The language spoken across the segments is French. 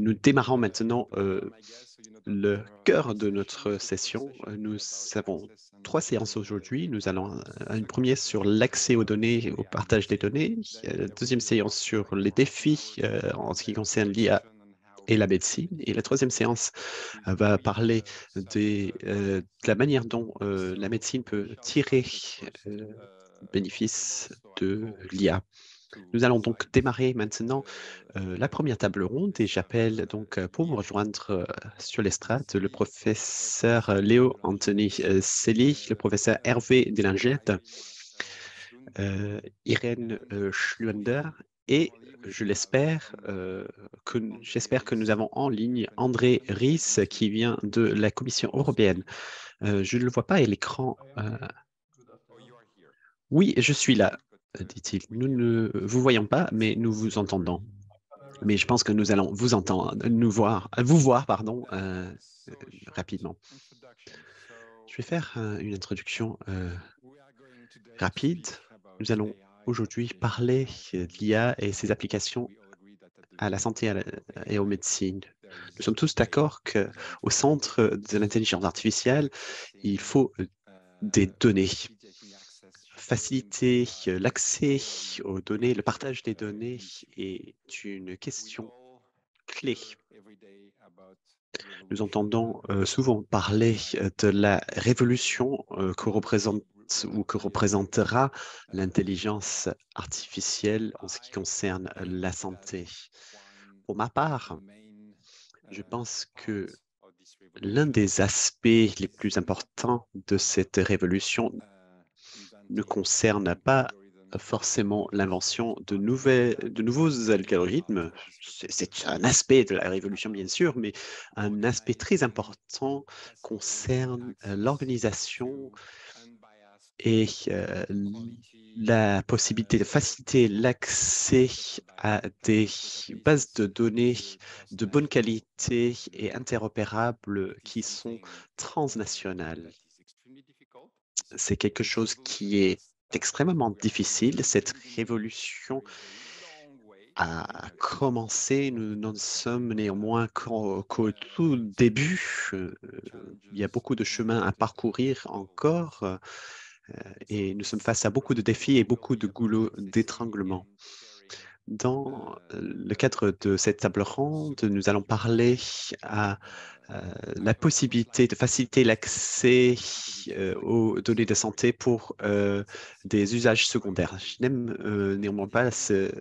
Nous démarrons maintenant le cœur de notre session. Nous avons 3 séances aujourd'hui. Nous allons une première sur l'accès aux données, au partage des données, deuxième séance sur les défis en ce qui concerne l'IA et la médecine. Et la troisième séance va parler de la manière dont la médecine peut tirer bénéfice de l'IA. Nous allons donc démarrer maintenant la première table ronde et j'appelle donc pour me rejoindre sur l'estrade le professeur Léo Anthony Sely, le professeur Hervé Delingette, Irène Schluender et j'espère que nous avons en ligne André Ries qui vient de la Commission européenne. Je ne le vois pas à l'écran. Oui, je suis là, dit-il. Nous ne vous voyons pas, mais nous vous entendons. Mais je pense que nous allons vous entendre, vous voir, pardon, rapidement. Je vais faire une introduction rapide. Nous allons aujourd'hui parler de l'IA et ses applications à la santé et aux médecines. Nous sommes tous d'accord qu'au centre de l'intelligence artificielle, il faut des données. Faciliter l'accès aux données, le partage des données est une question clé. Nous entendons souvent parler de la révolution que représente ou que représentera l'intelligence artificielle en ce qui concerne la santé. Pour ma part, je pense que l'un des aspects les plus importants de cette révolution ne concerne pas forcément l'invention de nouveaux algorithmes. C'est un aspect de la révolution, bien sûr, mais un aspect très important concerne l'organisation et la possibilité de faciliter l'accès à des bases de données de bonne qualité et interopérables qui sont transnationales. C'est quelque chose qui est extrêmement difficile. Cette révolution a commencé. Nous n'en sommes néanmoins qu'au tout début. Il y a beaucoup de chemin à parcourir encore et nous sommes face à beaucoup de défis et beaucoup de goulots d'étranglement. Dans le cadre de cette table ronde, nous allons parler à la possibilité de faciliter l'accès aux données de santé pour des usages secondaires. Je n'aime néanmoins pas ce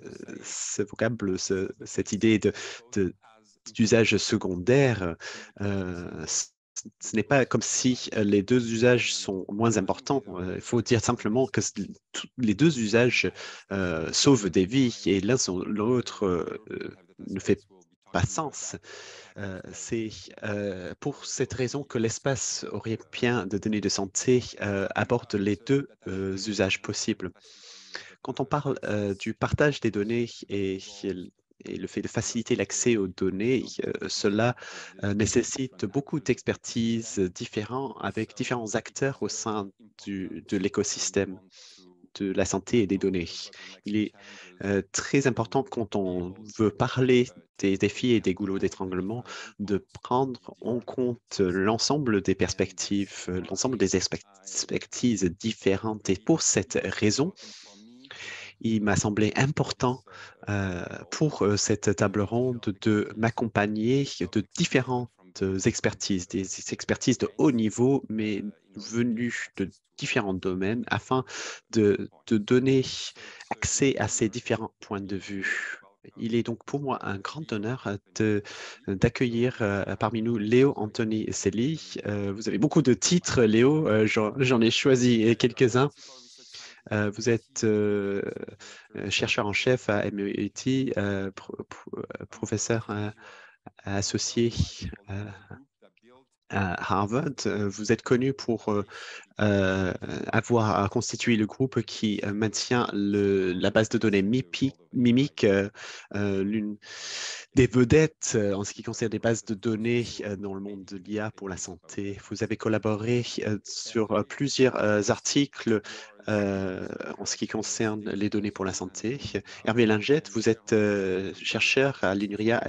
vocable, cette idée d'usage secondaire. Euh, ce n'est pas comme si les deux usages sont moins importants. Il faut dire simplement que les deux usages sauvent des vies et l'un sans l'autre ne fait pas sens. C'est pour cette raison que l'espace européen de données de santé aborde les deux usages possibles. Quand on parle du partage des données et le fait de faciliter l'accès aux données, cela nécessite beaucoup d'expertise différents avec différents acteurs au sein de l'écosystème de la santé et des données. Il est très important quand on veut parler des défis et des goulots d'étranglement de prendre en compte l'ensemble des perspectives, l'ensemble des expertises différentes. Et pour cette raison, il m'a semblé important pour cette table ronde de m'accompagner de différentes expertises, des expertises de haut niveau, mais venues de différents domaines, afin de donner accès à ces différents points de vue. Il est donc pour moi un grand honneur d'accueillir parmi nous Léo Anthony Sely. Vous avez beaucoup de titres, Léo. J'en ai choisi quelques-uns. Vous êtes chercheur en chef à MIT, professeur associé à Harvard. Vous êtes connu pour avoir constitué le groupe qui maintient la base de données Mimic, l'une des vedettes en ce qui concerne les bases de données dans le monde de l'IA pour la santé. Vous avez collaboré sur plusieurs articles en ce qui concerne les données pour la santé. Hervé Lingette, vous êtes chercheur à l'INRIA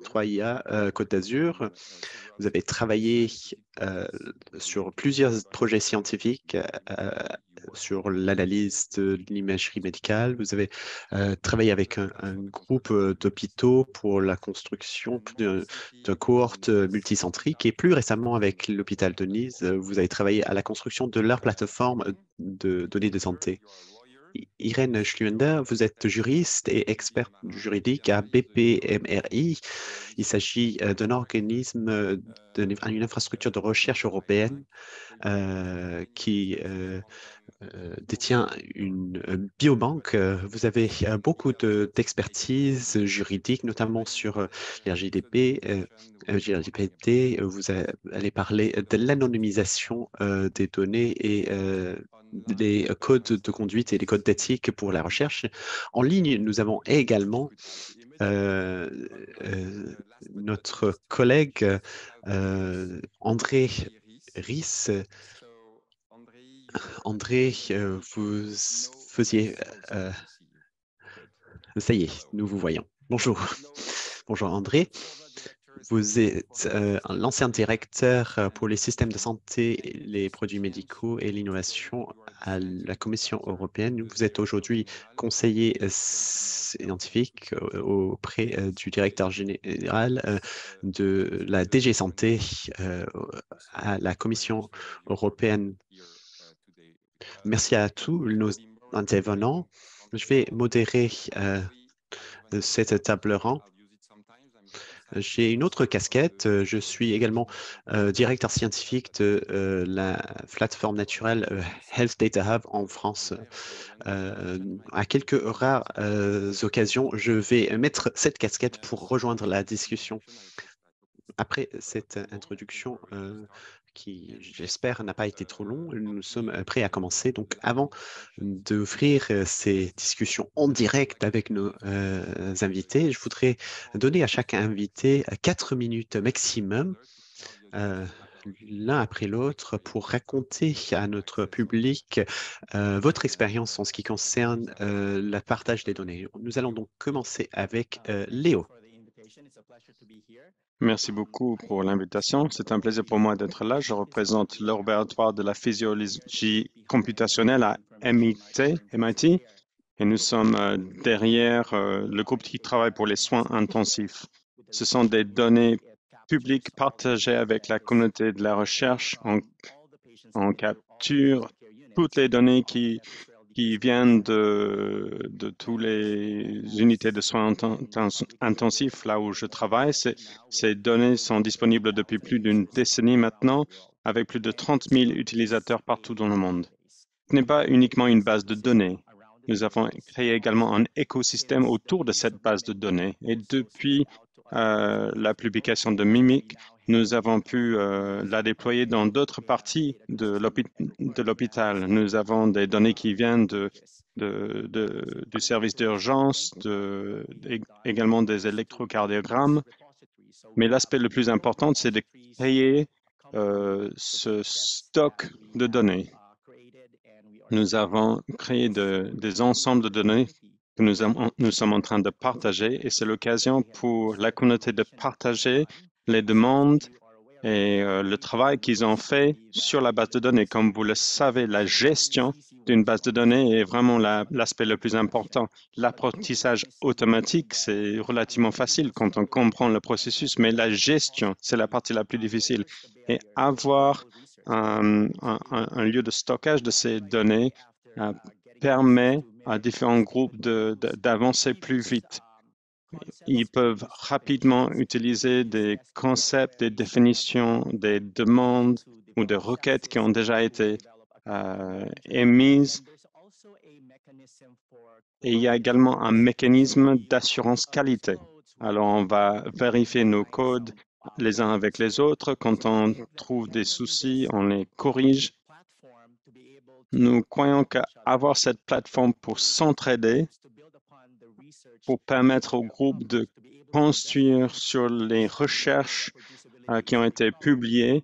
3IA Côte d'Azur. Vous avez travaillé euh, sur plusieurs projets scientifiques sur l'analyse de l'imagerie médicale. Vous avez travaillé avec un groupe d'hôpitaux pour la construction d'une cohorte multicentrique et plus récemment avec l'hôpital de Nice, vous avez travaillé à la construction de leur plateforme de données de santé. Irène Schluender, vous êtes juriste et experte juridique à BPMRI. Il s'agit d'un organisme, d'une infrastructure de recherche européenne qui détient une biobanque. Vous avez beaucoup d'expertise juridique, notamment sur l'RGDP, GRGPD. Allez parler de l'anonymisation des données et des codes de conduite et les codes d'éthique pour la recherche. En ligne, nous avons également euh, euh, notre collègue André Ries. André, vous faisiez... euh, ça y est, nous vous voyons. Bonjour. Bonjour André. Vous êtes l'ancien directeur pour les systèmes de santé, les produits médicaux et l'innovation à la Commission européenne. Vous êtes aujourd'hui conseiller scientifique auprès du directeur général de la DG Santé à la Commission européenne. Merci à tous nos intervenants. Je vais modérer cette table rang. J'ai une autre casquette. Je suis également directeur scientifique de la plateforme naturelle Health Data Hub en France. À quelques rares occasions, je vais mettre cette casquette pour rejoindre la discussion. Après cette introduction qui, j'espère, n'a pas été trop long, nous sommes prêts à commencer. Donc, avant d'ouvrir ces discussions en direct avec nos invités, je voudrais donner à chaque invité 4 minutes maximum, l'un après l'autre, pour raconter à notre public votre expérience en ce qui concerne le partage des données. Nous allons donc commencer avec Léo. Merci beaucoup pour l'invitation. C'est un plaisir pour moi d'être là. Je représente le laboratoire de la physiologie computationnelle à MIT, et nous sommes derrière le groupe qui travaille pour les soins intensifs. Ce sont des données publiques partagées avec la communauté de la recherche. On capture toutes les données qui viennent de toutes les unités de soins intensifs là où je travaille. Ces données sont disponibles depuis plus d'une décennie maintenant, avec plus de 30 000 utilisateurs partout dans le monde. Ce n'est pas uniquement une base de données. Nous avons créé également un écosystème autour de cette base de données. Et depuis la publication de Mimic, nous avons pu la déployer dans d'autres parties de l'hôpital. Nous avons des données qui viennent du service d'urgence, également des électrocardiogrammes. Mais l'aspect le plus important, c'est de créer ce stock de données. Nous avons créé des ensembles de données que nous sommes en train de partager, et c'est l'occasion pour la communauté de partager les demandes et le travail qu'ils ont fait sur la base de données. Comme vous le savez, la gestion d'une base de données est vraiment l'aspect le plus important. L'apprentissage automatique, c'est relativement facile quand on comprend le processus, mais la gestion, c'est la partie la plus difficile. Et avoir un lieu de stockage de ces données permet à différents groupes d'avancer plus vite. Ils peuvent rapidement utiliser des concepts, des définitions, des demandes ou des requêtes qui ont déjà été émises. Et il y a également un mécanisme d'assurance qualité. Alors, on va vérifier nos codes les uns avec les autres. Quand on trouve des soucis, on les corrige. Nous croyons qu'avoir cette plateforme pour s'entraider, pour permettre au groupe de construire sur les recherches qui ont été publiées,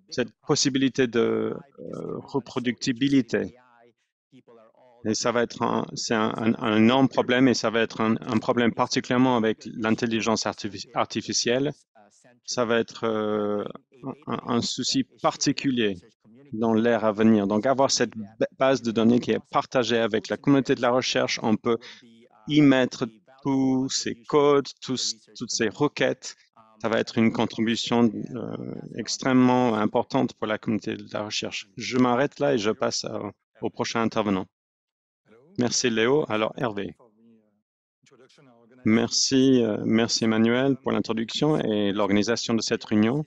cette possibilité de reproductibilité. Et ça va être un énorme problème et ça va être un problème particulièrement avec l'intelligence artificielle. Ça va être un souci particulier dans l'ère à venir. Donc, avoir cette base de données qui est partagée avec la communauté de la recherche, on peut y mettre tous ces codes, toutes ces requêtes. Ça va être une contribution extrêmement importante pour la communauté de la recherche. Je m'arrête là et je passe au prochain intervenant. Merci Léo. Alors Hervé. Merci Emmanuel pour l'introduction et l'organisation de cette réunion.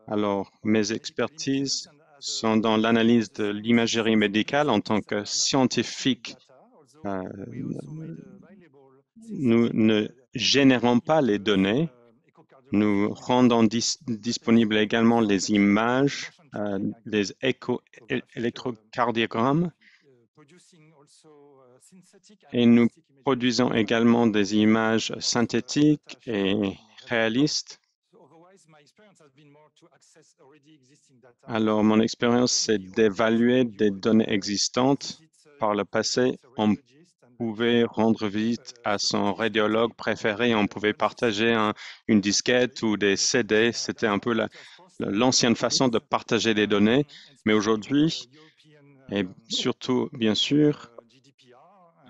Alors, mes expertises sont dans l'analyse de l'imagerie médicale en tant que scientifique. Nous ne générons pas les données. Nous rendons disponibles également les images, les électrocardiogrammes, et nous produisons également des images synthétiques et réalistes. Alors, mon expérience, c'est d'évaluer des données existantes. Par le passé, on pouvait rendre visite à son radiologue préféré, on pouvait partager une disquette ou des CD. C'était un peu l'ancienne façon de partager des données. Mais aujourd'hui, et surtout, bien sûr,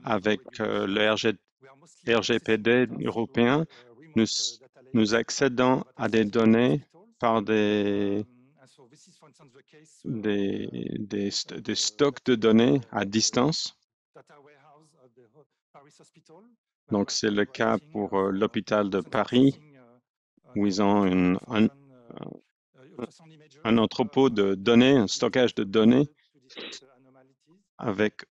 avec le RGPD européen, nous accédons à des données par des stocks de données à distance. Donc, c'est le cas pour l'hôpital de Paris, où ils ont un entrepôt de données, un stockage de données avec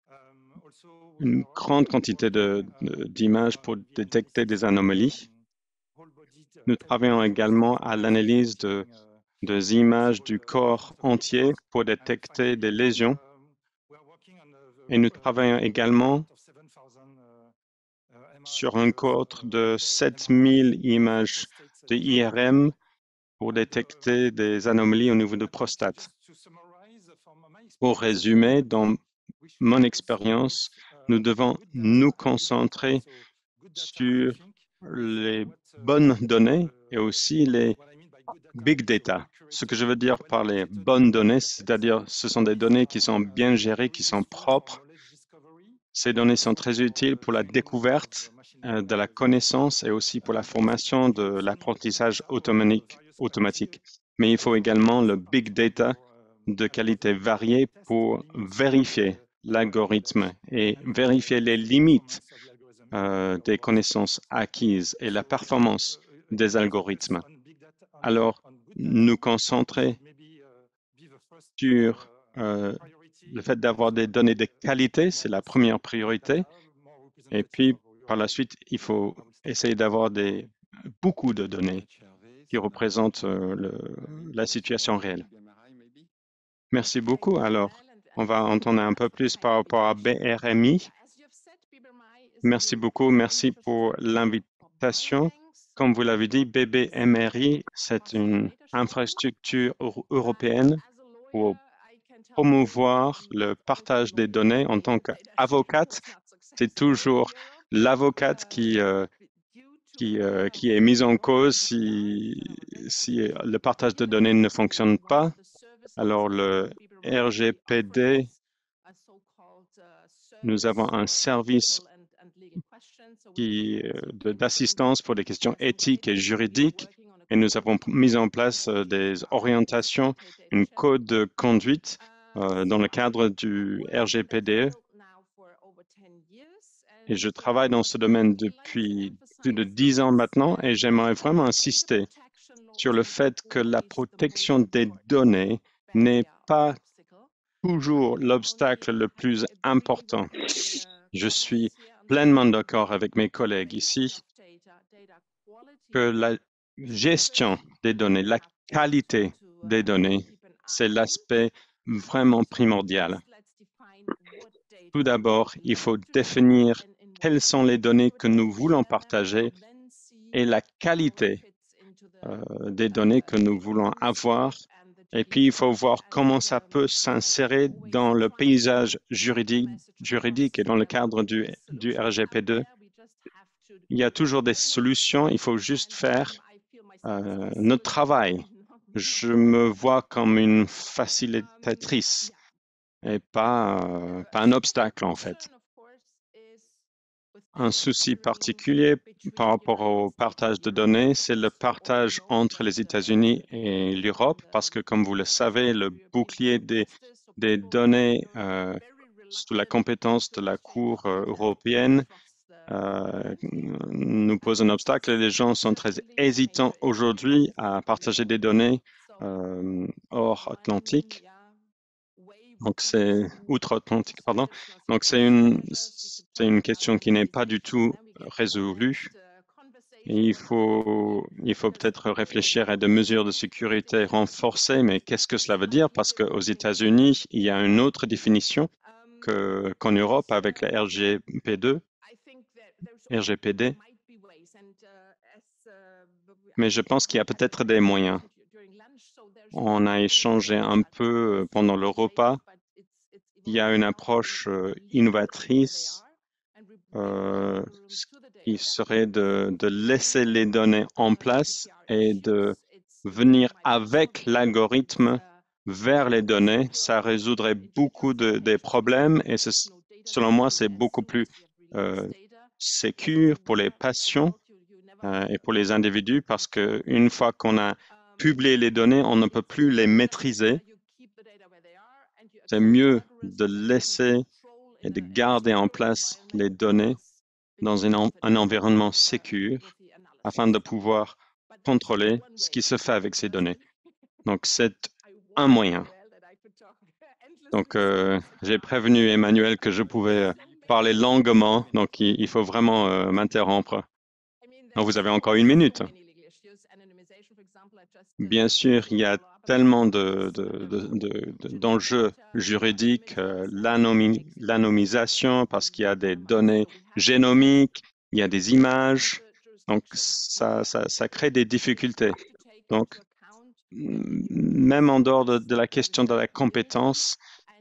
une grande quantité d'images pour détecter des anomalies. Nous travaillons également à l'analyse des images du corps entier pour détecter des lésions. Et nous travaillons également sur un cohorte de 7000 images de IRM pour détecter des anomalies au niveau de prostate. Pour résumer, dans mon expérience, nous devons nous concentrer sur les bonnes données et aussi les big data. Ce que je veux dire par les bonnes données, c'est-à-dire ce sont des données qui sont bien gérées, qui sont propres. Ces données sont très utiles pour la découverte de la connaissance et aussi pour la formation de l'apprentissage automatique. Mais il faut également le big data de qualité variée pour vérifier l'algorithme et vérifier les limites des connaissances acquises et la performance des algorithmes. Alors, nous concentrer sur le fait d'avoir des données de qualité, c'est la première priorité. Et puis, par la suite, il faut essayer d'avoir beaucoup de données qui représentent la situation réelle. Merci beaucoup. Alors, on va entendre un peu plus par rapport à BRMI. Merci beaucoup. Merci pour l'invitation. Comme vous l'avez dit, BBMRI, c'est une infrastructure européenne pour promouvoir le partage des données. En tant qu'avocate, c'est toujours l'avocate qui est mise en cause si le partage de données ne fonctionne pas. Alors, le RGPD, nous avons un service d'assistance pour des questions éthiques et juridiques et nous avons mis en place des orientations, une code de conduite dans le cadre du RGPD. Et je travaille dans ce domaine depuis plus de 10 ans maintenant et j'aimerais vraiment insister sur le fait que la protection des données n'est pas toujours l'obstacle le plus important. Je suis pleinement d'accord avec mes collègues ici que la gestion des données, la qualité des données, c'est l'aspect vraiment primordial. Tout d'abord, il faut définir quelles sont les données que nous voulons partager et la qualité des données que nous voulons avoir. Et puis, il faut voir comment ça peut s'insérer dans le paysage juridique et dans le cadre du RGPD. Il y a toujours des solutions, il faut juste faire notre travail. Je me vois comme une facilitatrice et pas un obstacle, en fait. Un souci particulier par rapport au partage de données, c'est le partage entre les États-Unis et l'Europe, parce que, comme vous le savez, le bouclier des données sous la compétence de la Cour européenne nous pose un obstacle. Les gens sont très hésitants aujourd'hui à partager des données hors Atlantique. Donc, c'est outre-Atlantique, pardon. Donc, c'est une question qui n'est pas du tout résolue. Et il faut peut-être réfléchir à des mesures de sécurité renforcées, mais qu'est-ce que cela veut dire? Parce qu'aux États-Unis, il y a une autre définition qu'en Europe avec la RGPD. Mais je pense qu'il y a peut-être des moyens. On a échangé un peu pendant le repas. Il y a une approche innovatrice qui serait de laisser les données en place et de venir avec l'algorithme vers les données. Ça résoudrait beaucoup des problèmes et selon moi, c'est beaucoup plus sécure pour les patients et pour les individus parce qu'une fois qu'on a publié les données, on ne peut plus les maîtriser. C'est mieux de laisser et de garder en place les données dans un environnement sécur afin de pouvoir contrôler ce qui se fait avec ces données. Donc, c'est un moyen. Donc, j'ai prévenu Emmanuel que je pouvais parler longuement, donc il faut vraiment m'interrompre. Donc, vous avez encore une minute. Bien sûr, il y a tellement d'enjeux juridiques, l'anonymisation, parce qu'il y a des données génomiques, il y a des images, donc ça crée des difficultés. Donc, même en dehors de la question de la compétence,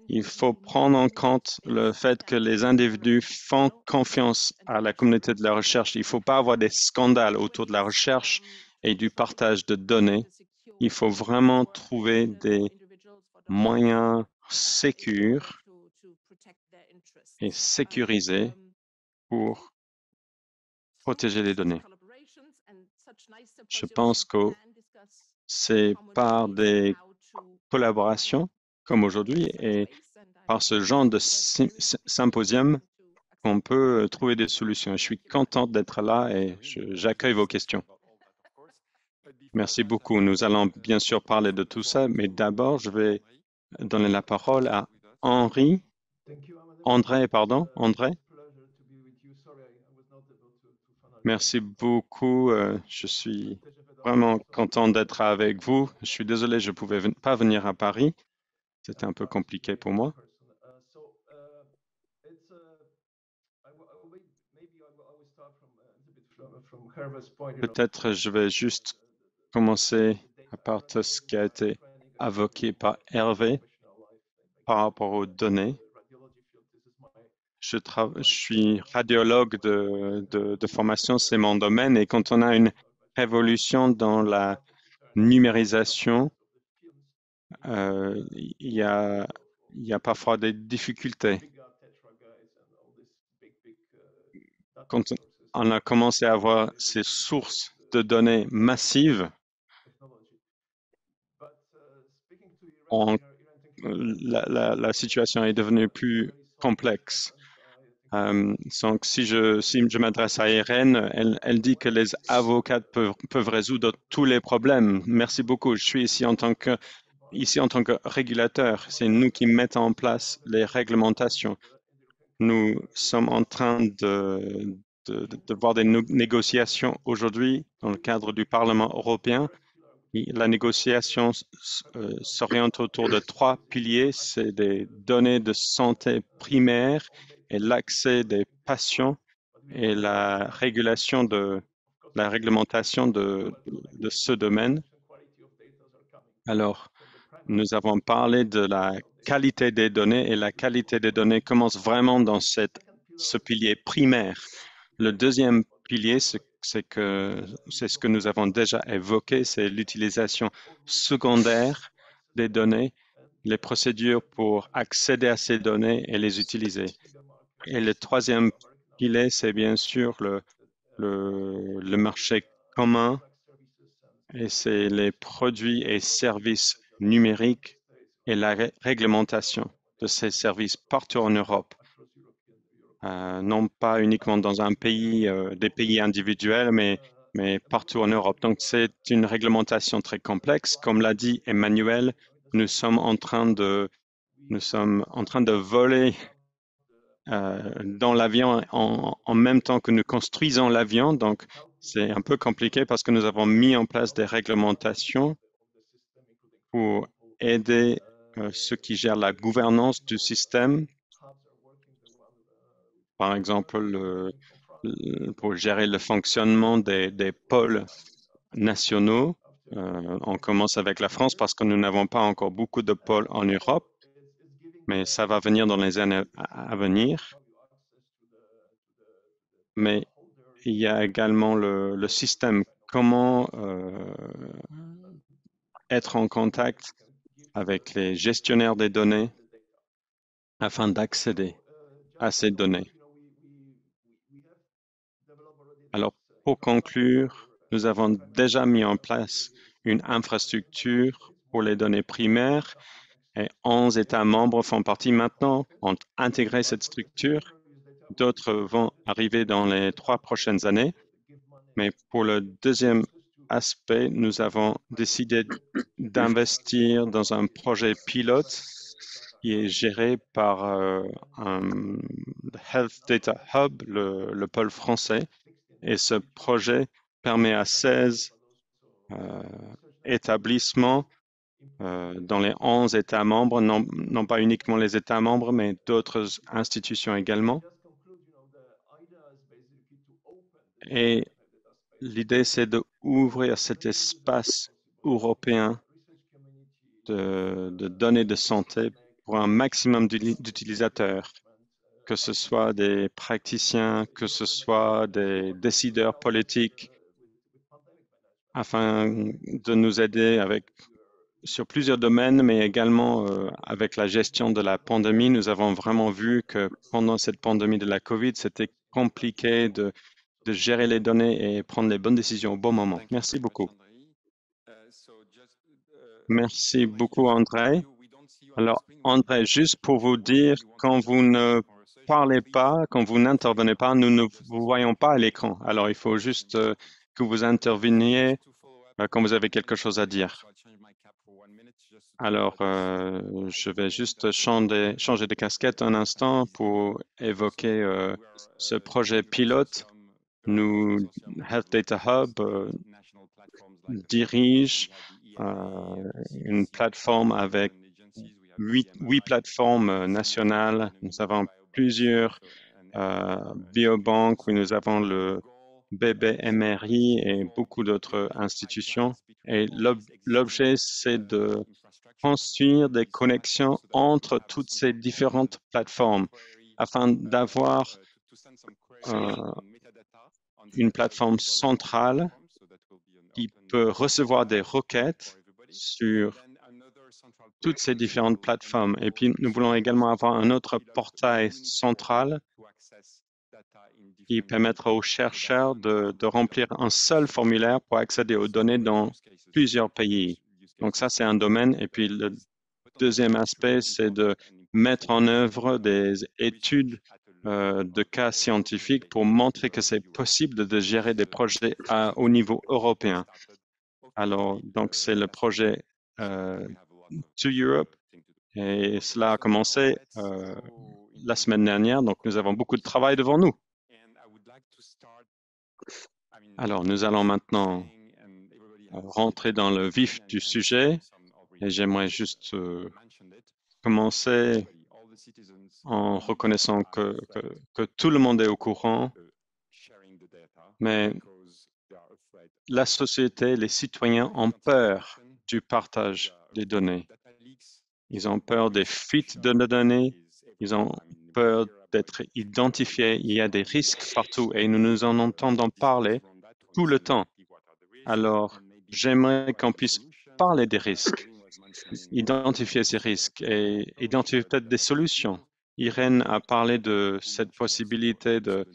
il faut prendre en compte le fait que les individus font confiance à la communauté de la recherche. Il ne faut pas avoir des scandales autour de la recherche et du partage de données. Il faut vraiment trouver des moyens sécurs et sécurisés pour protéger les données. Je pense que c'est par des collaborations comme aujourd'hui et par ce genre de symposium qu'on peut trouver des solutions. Je suis contente d'être là et j'accueille vos questions. Merci beaucoup. Nous allons bien sûr parler de tout ça, mais d'abord, je vais donner la parole à André. Merci beaucoup. Je suis vraiment content d'être avec vous. Je suis désolé, je ne pouvais pas venir à Paris. C'était un peu compliqué pour moi. Peut-être je vais juste commencer à partir de ce qui a été évoqué par Hervé par rapport aux données. Je suis radiologue de formation, c'est mon domaine, et quand on a une révolution dans la numérisation, il y a parfois des difficultés. Quand on a commencé à avoir ces sources de données massives, la situation est devenue plus complexe. Donc, si je m'adresse à Irène, elle dit que les avocats peuvent résoudre tous les problèmes. Merci beaucoup. Je suis ici en tant que régulateur. C'est nous qui mettons en place les réglementations. Nous sommes en train de voir des négociations aujourd'hui dans le cadre du Parlement européen. La négociation s'oriente autour de trois piliers. C'est des données de santé primaire et l'accès des patients et la réglementation de ce domaine. Alors, nous avons parlé de la qualité des données et la qualité des données commence vraiment dans ce pilier primaire. Le deuxième pilier, c'est ce que nous avons déjà évoqué, c'est l'utilisation secondaire des données, les procédures pour accéder à ces données et les utiliser. Et le troisième pilier, c'est bien sûr le marché commun et c'est les produits et services numériques et la réglementation de ces services partout en Europe. Non pas uniquement dans un pays, des pays individuels, mais partout en Europe. Donc, c'est une réglementation très complexe. Comme l'a dit Emmanuel, nous sommes en train de voler dans l'avion en même temps que nous construisons l'avion. Donc, c'est un peu compliqué parce que nous avons mis en place des réglementations pour aider ceux qui gèrent la gouvernance du système. Par exemple, pour gérer le fonctionnement des pôles nationaux. On commence avec la France parce que nous n'avons pas encore beaucoup de pôles en Europe, mais ça va venir dans les années à venir. Mais il y a également le système, comment être en contact avec les gestionnaires des données afin d'accéder à ces données. Alors, pour conclure, nous avons déjà mis en place une infrastructure pour les données primaires et 11 États membres font partie maintenant, ont intégré cette structure. D'autres vont arriver dans les 3 prochaines années. Mais pour le deuxième aspect, nous avons décidé d'investir dans un projet pilote qui est géré par un Health Data Hub, le pôle français. Et ce projet permet à 16 établissements dans les 11 États membres, non pas uniquement les États membres, mais d'autres institutions également. Et l'idée, c'est d'ouvrir cet espace européen de données de santé pour un maximum d'utilisateurs, que ce soit des praticiens, que ce soit des décideurs politiques, afin de nous aider sur plusieurs domaines, mais également avec la gestion de la pandémie. Nous avons vraiment vu que pendant cette pandémie de la COVID, c'était compliqué de gérer les données et prendre les bonnes décisions au bon moment. Merci beaucoup. Merci beaucoup, André. Alors, André, juste pour vous dire, quand vous ne parlez pas, quand vous n'intervenez pas, nous ne vous voyons pas à l'écran. Alors, il faut juste que vous interveniez quand vous avez quelque chose à dire. Alors, je vais juste changer de casquette un instant pour évoquer ce projet pilote. Nous, Health Data Hub, dirige une plateforme avec huit plateformes nationales. Nous avons plusieurs biobanques où nous avons le BBMRI et beaucoup d'autres institutions. Et l'objet, c'est de construire des connexions entre toutes ces différentes plateformes afin d'avoir une plateforme centrale qui peut recevoir des requêtes sur toutes ces différentes plateformes. Et puis, nous voulons également avoir un autre portail central qui permettra aux chercheurs de remplir un seul formulaire pour accéder aux données dans plusieurs pays. Donc ça, c'est un domaine. Et puis, le deuxième aspect, c'est de mettre en œuvre des études de cas scientifiques pour montrer que c'est possible de gérer des projets au niveau européen. Alors, donc, c'est le projet To Europe et cela a commencé la semaine dernière, donc nous avons beaucoup de travail devant nous. Alors, nous allons maintenant rentrer dans le vif du sujet et j'aimerais juste commencer en reconnaissant que tout le monde est au courant, mais la société, les citoyens ont peur du partage des données. Ils ont peur des fuites de données, ils ont peur d'être identifiés. Il y a des risques partout et nous en entendons parler tout le temps. Alors, j'aimerais qu'on puisse parler des risques, identifier ces risques et identifier peut-être des solutions. Irène a parlé de cette possibilité de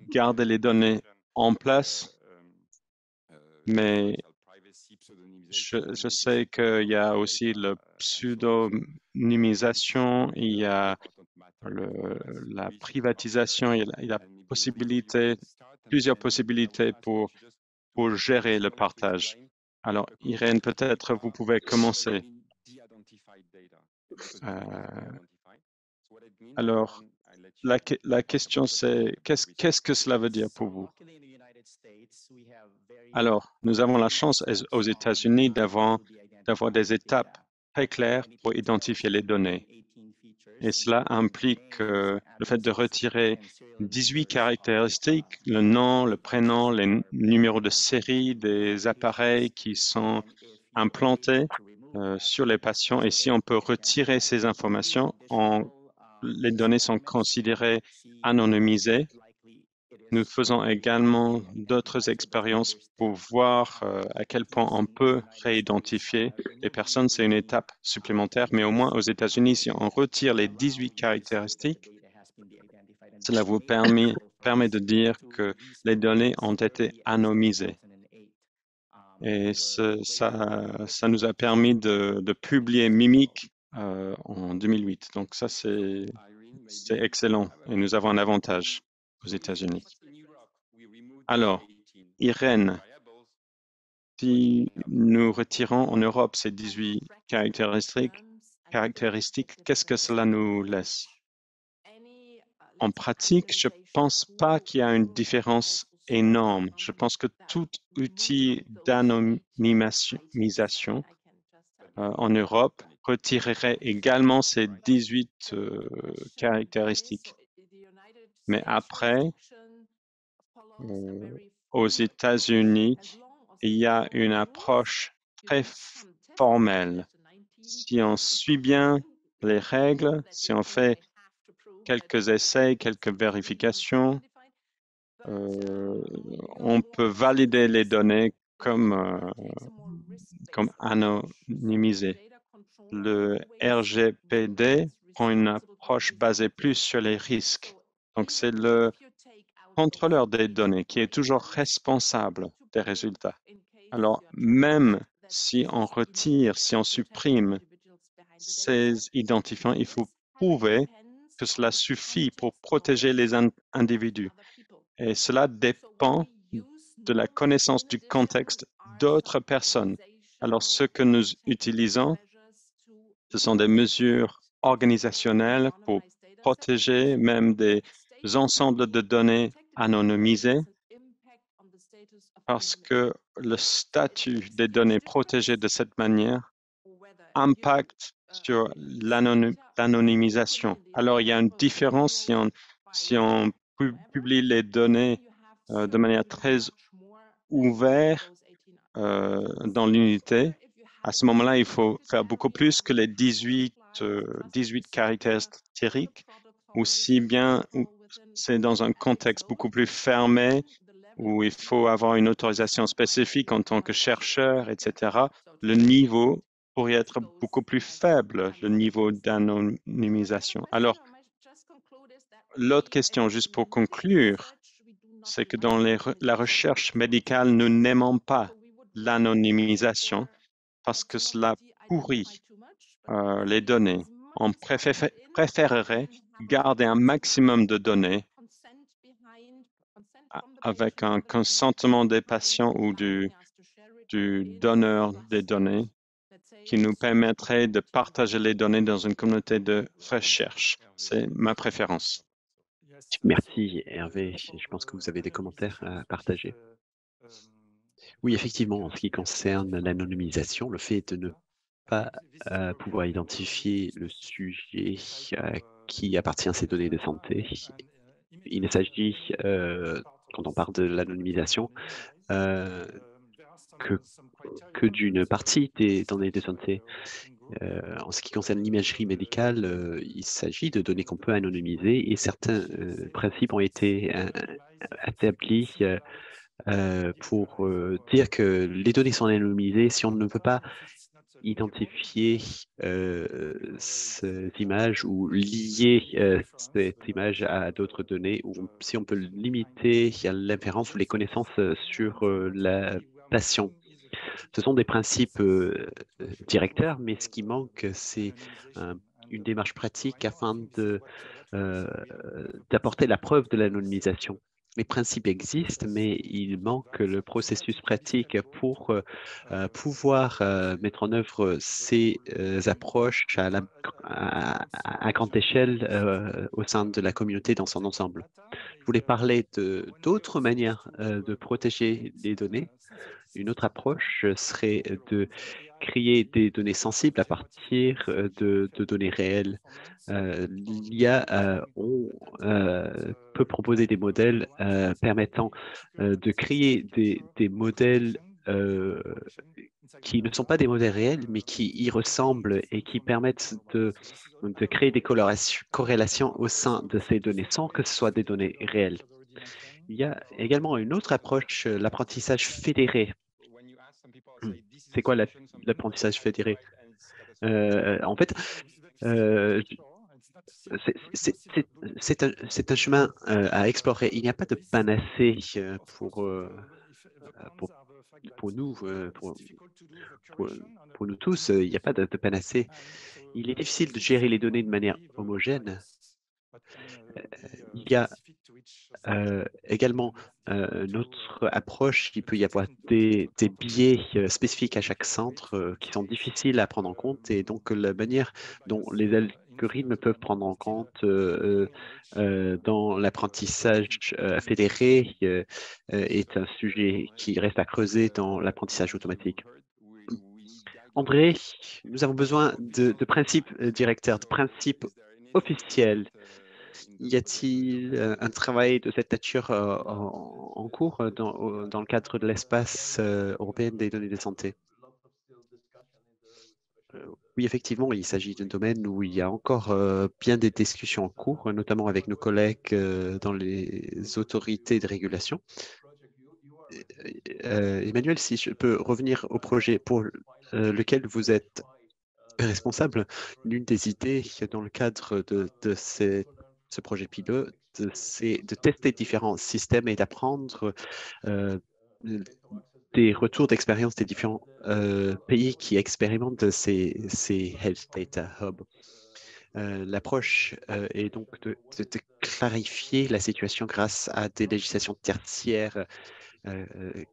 garder les données en place, mais je sais qu'il y a aussi le pseudonymisation, il y a la privatisation, il y a possibilité, plusieurs possibilités pour gérer le partage. Alors, Irène, peut-être vous pouvez commencer. Euh, alors, la question c'est, qu'est-ce que cela veut dire pour vous? Alors, nous avons la chance aux États-Unis d'avoir des étapes très claires pour identifier les données. Et cela implique le fait de retirer 18 caractéristiques, le nom, le prénom, les numéros de série des appareils qui sont implantés sur les patients. Et si on peut retirer ces informations, les données sont considérées anonymisées. Nous faisons également d'autres expériences pour voir à quel point on peut réidentifier les personnes. C'est une étape supplémentaire, mais au moins aux États-Unis, si on retire les 18 caractéristiques, cela vous permet de dire que les données ont été anonymisées. Et ça nous a permis de publier Mimic en 2008. Donc ça, c'est excellent et nous avons un avantage aux États-Unis. Alors, Irène, si nous retirons en Europe ces 18 caractéristiques, qu'est-ce que cela nous laisse? En pratique, je ne pense pas qu'il y a une différence énorme. Je pense que tout outil d'anonymisation en Europe retirerait également ces 18 caractéristiques. Mais après, aux États-Unis, il y a une approche très formelle. Si on suit bien les règles, si on fait quelques essais, quelques vérifications, on peut valider les données comme anonymisées. Le RGPD prend une approche basée plus sur les risques. Donc, c'est le contrôleur des données qui est toujours responsable des résultats. Alors, même si on retire, si on supprime ces identifiants, il faut prouver que cela suffit pour protéger les individus. Et cela dépend de la connaissance du contexte d'autres personnes. Alors, ce que nous utilisons, ce sont des mesures organisationnelles pour protéger même des ensembles de données anonymisées parce que le statut des données protégées de cette manière impacte sur l'anonymisation. Alors, il y a une différence si on publie les données de manière très ouverte dans l'unité. À ce moment-là, il faut faire beaucoup plus que les 18 caractéristiques, aussi bien c'est dans un contexte beaucoup plus fermé où il faut avoir une autorisation spécifique en tant que chercheur, etc. Le niveau pourrait être beaucoup plus faible, le niveau d'anonymisation. Alors, l'autre question, juste pour conclure, c'est que dans la recherche médicale, nous n'aimons pas l'anonymisation parce que cela pourrit les données. On préférerait garder un maximum de données avec un consentement des patients ou du donneur des données qui nous permettrait de partager les données dans une communauté de recherche. C'est ma préférence. Merci Hervé. Je pense que vous avez des commentaires à partager. Oui, effectivement, en ce qui concerne l'anonymisation, le fait de ne pas pouvoir identifier le sujet qui appartient à ces données de santé. Il ne s'agit, quand on parle de l'anonymisation, euh, que, que d'une partie des données de santé. En ce qui concerne l'imagerie médicale, il s'agit de données qu'on peut anonymiser et certains principes ont été établis pour dire que les données sont anonymisées si on ne peut pas identifier cette image ou lier cette image à d'autres données, ou si on peut limiter l'inférence ou les connaissances sur la patient. Ce sont des principes directeurs, mais ce qui manque, c'est une démarche pratique afin euh, d'apporter la preuve de l'anonymisation. Les principes existent, mais il manque le processus pratique pour pouvoir mettre en œuvre ces approches à grande échelle au sein de la communauté dans son ensemble. Je voulais parler d'autres manières de protéger les données. Une autre approche serait de créer des données sensibles à partir de données réelles. L'IA peut proposer des modèles permettant de créer des modèles euh, qui ne sont pas des modèles réels, mais qui y ressemblent et qui permettent de créer des corrélations au sein de ces données sans que ce soit des données réelles. Il y a également une autre approche, l'apprentissage fédéré. C'est quoi l'apprentissage fédéré? En fait, euh, c'est un chemin à explorer. Il n'y a pas de panacée pour, pour nous, pour, pour nous tous. Il n'y a pas de panacée. Il est difficile de gérer les données de manière homogène. Il y a également notre approche. Il peut y avoir des biais spécifiques à chaque centre qui sont difficiles à prendre en compte et donc la manière dont les algorithmes peuvent prendre en compte dans l'apprentissage fédéré est un sujet qui reste à creuser dans l'apprentissage automatique. André, nous avons besoin de principes directeurs, de principes officiels. Y a-t-il un travail de cette nature en cours dans le cadre de l'espace européen des données de santé? Oui, effectivement, il s'agit d'un domaine où il y a encore bien des discussions en cours, notamment avec nos collègues dans les autorités de régulation. Emmanuel, si je peux revenir au projet pour lequel vous êtes responsable, l'une des idées dans le cadre de ce projet pilote, c'est de tester différents systèmes et d'apprendre euh, des retours d'expérience des différents pays qui expérimentent ces Health Data Hubs. L'approche est donc de clarifier la situation grâce à des législations tertiaires,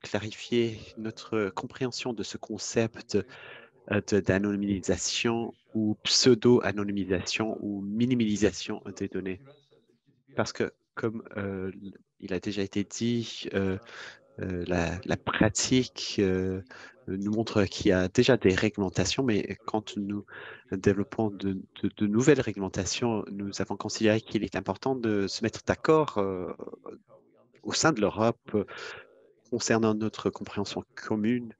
clarifier notre compréhension de ce concept d'anonymisation ou pseudo-anonymisation ou minimalisation des données. Parce que, comme il a déjà été dit, la pratique nous montre qu'il y a déjà des réglementations, mais quand nous développons de nouvelles réglementations, nous avons considéré qu'il est important de se mettre d'accord au sein de l'Europe concernant notre compréhension commune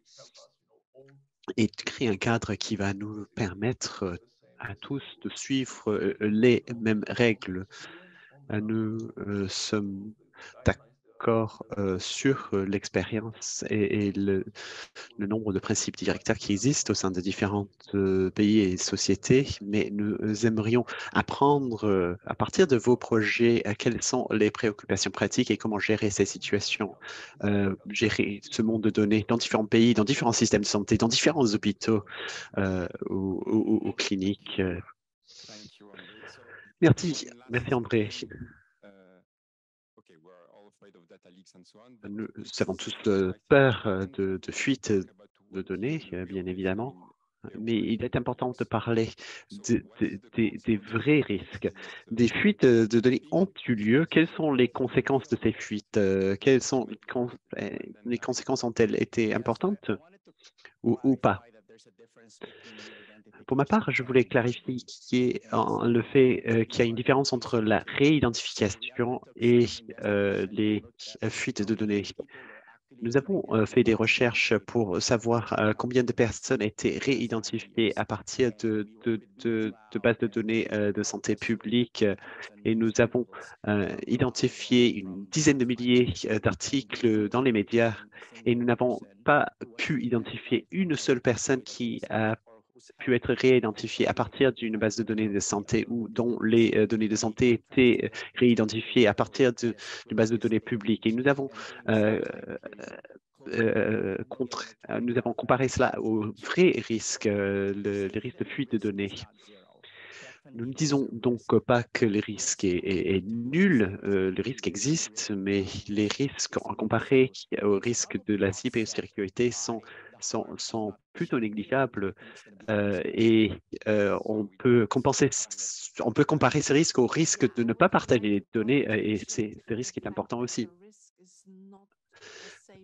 et de créer un cadre qui va nous permettre à tous de suivre les mêmes règles. Nous sommes d'accord sur l'expérience et le nombre de principes directeurs qui existent au sein de différents pays et sociétés, mais nous aimerions apprendre à partir de vos projets quelles sont les préoccupations pratiques et comment gérer ces situations, gérer ce monde de données dans différents pays, dans différents systèmes de santé, dans différents hôpitaux ou cliniques. Merci, merci André. Nous avons tous peur de fuite de données, bien évidemment. mais il est important de parler des vrais risques. Des fuites de données ont eu lieu. Quelles sont les conséquences de ces fuites? Quelles sont les conséquences ont-elles été importantes ou pas? Pour ma part, je voulais clarifier le fait qu'il y a une différence entre la réidentification et les fuites de données. Nous avons fait des recherches pour savoir combien de personnes étaient réidentifiées à partir de bases de données de santé publique et nous avons identifié une dizaine de milliers d'articles dans les médias et nous n'avons pas pu identifier une seule personne qui a pu être réidentifiée à partir d'une base de données de santé ou dont les données de santé étaient réidentifiées à partir d'une base de données publique. Et euh, nous avons comparé cela aux vrais risques, les risques de fuite de données. Nous ne disons donc pas que le risque est nul, le risque existe, mais les risques comparés aux risques de la cybersécurité sont plutôt négligeables et on peut comparer ce risque au risque de ne pas partager les données et ce risque est important aussi.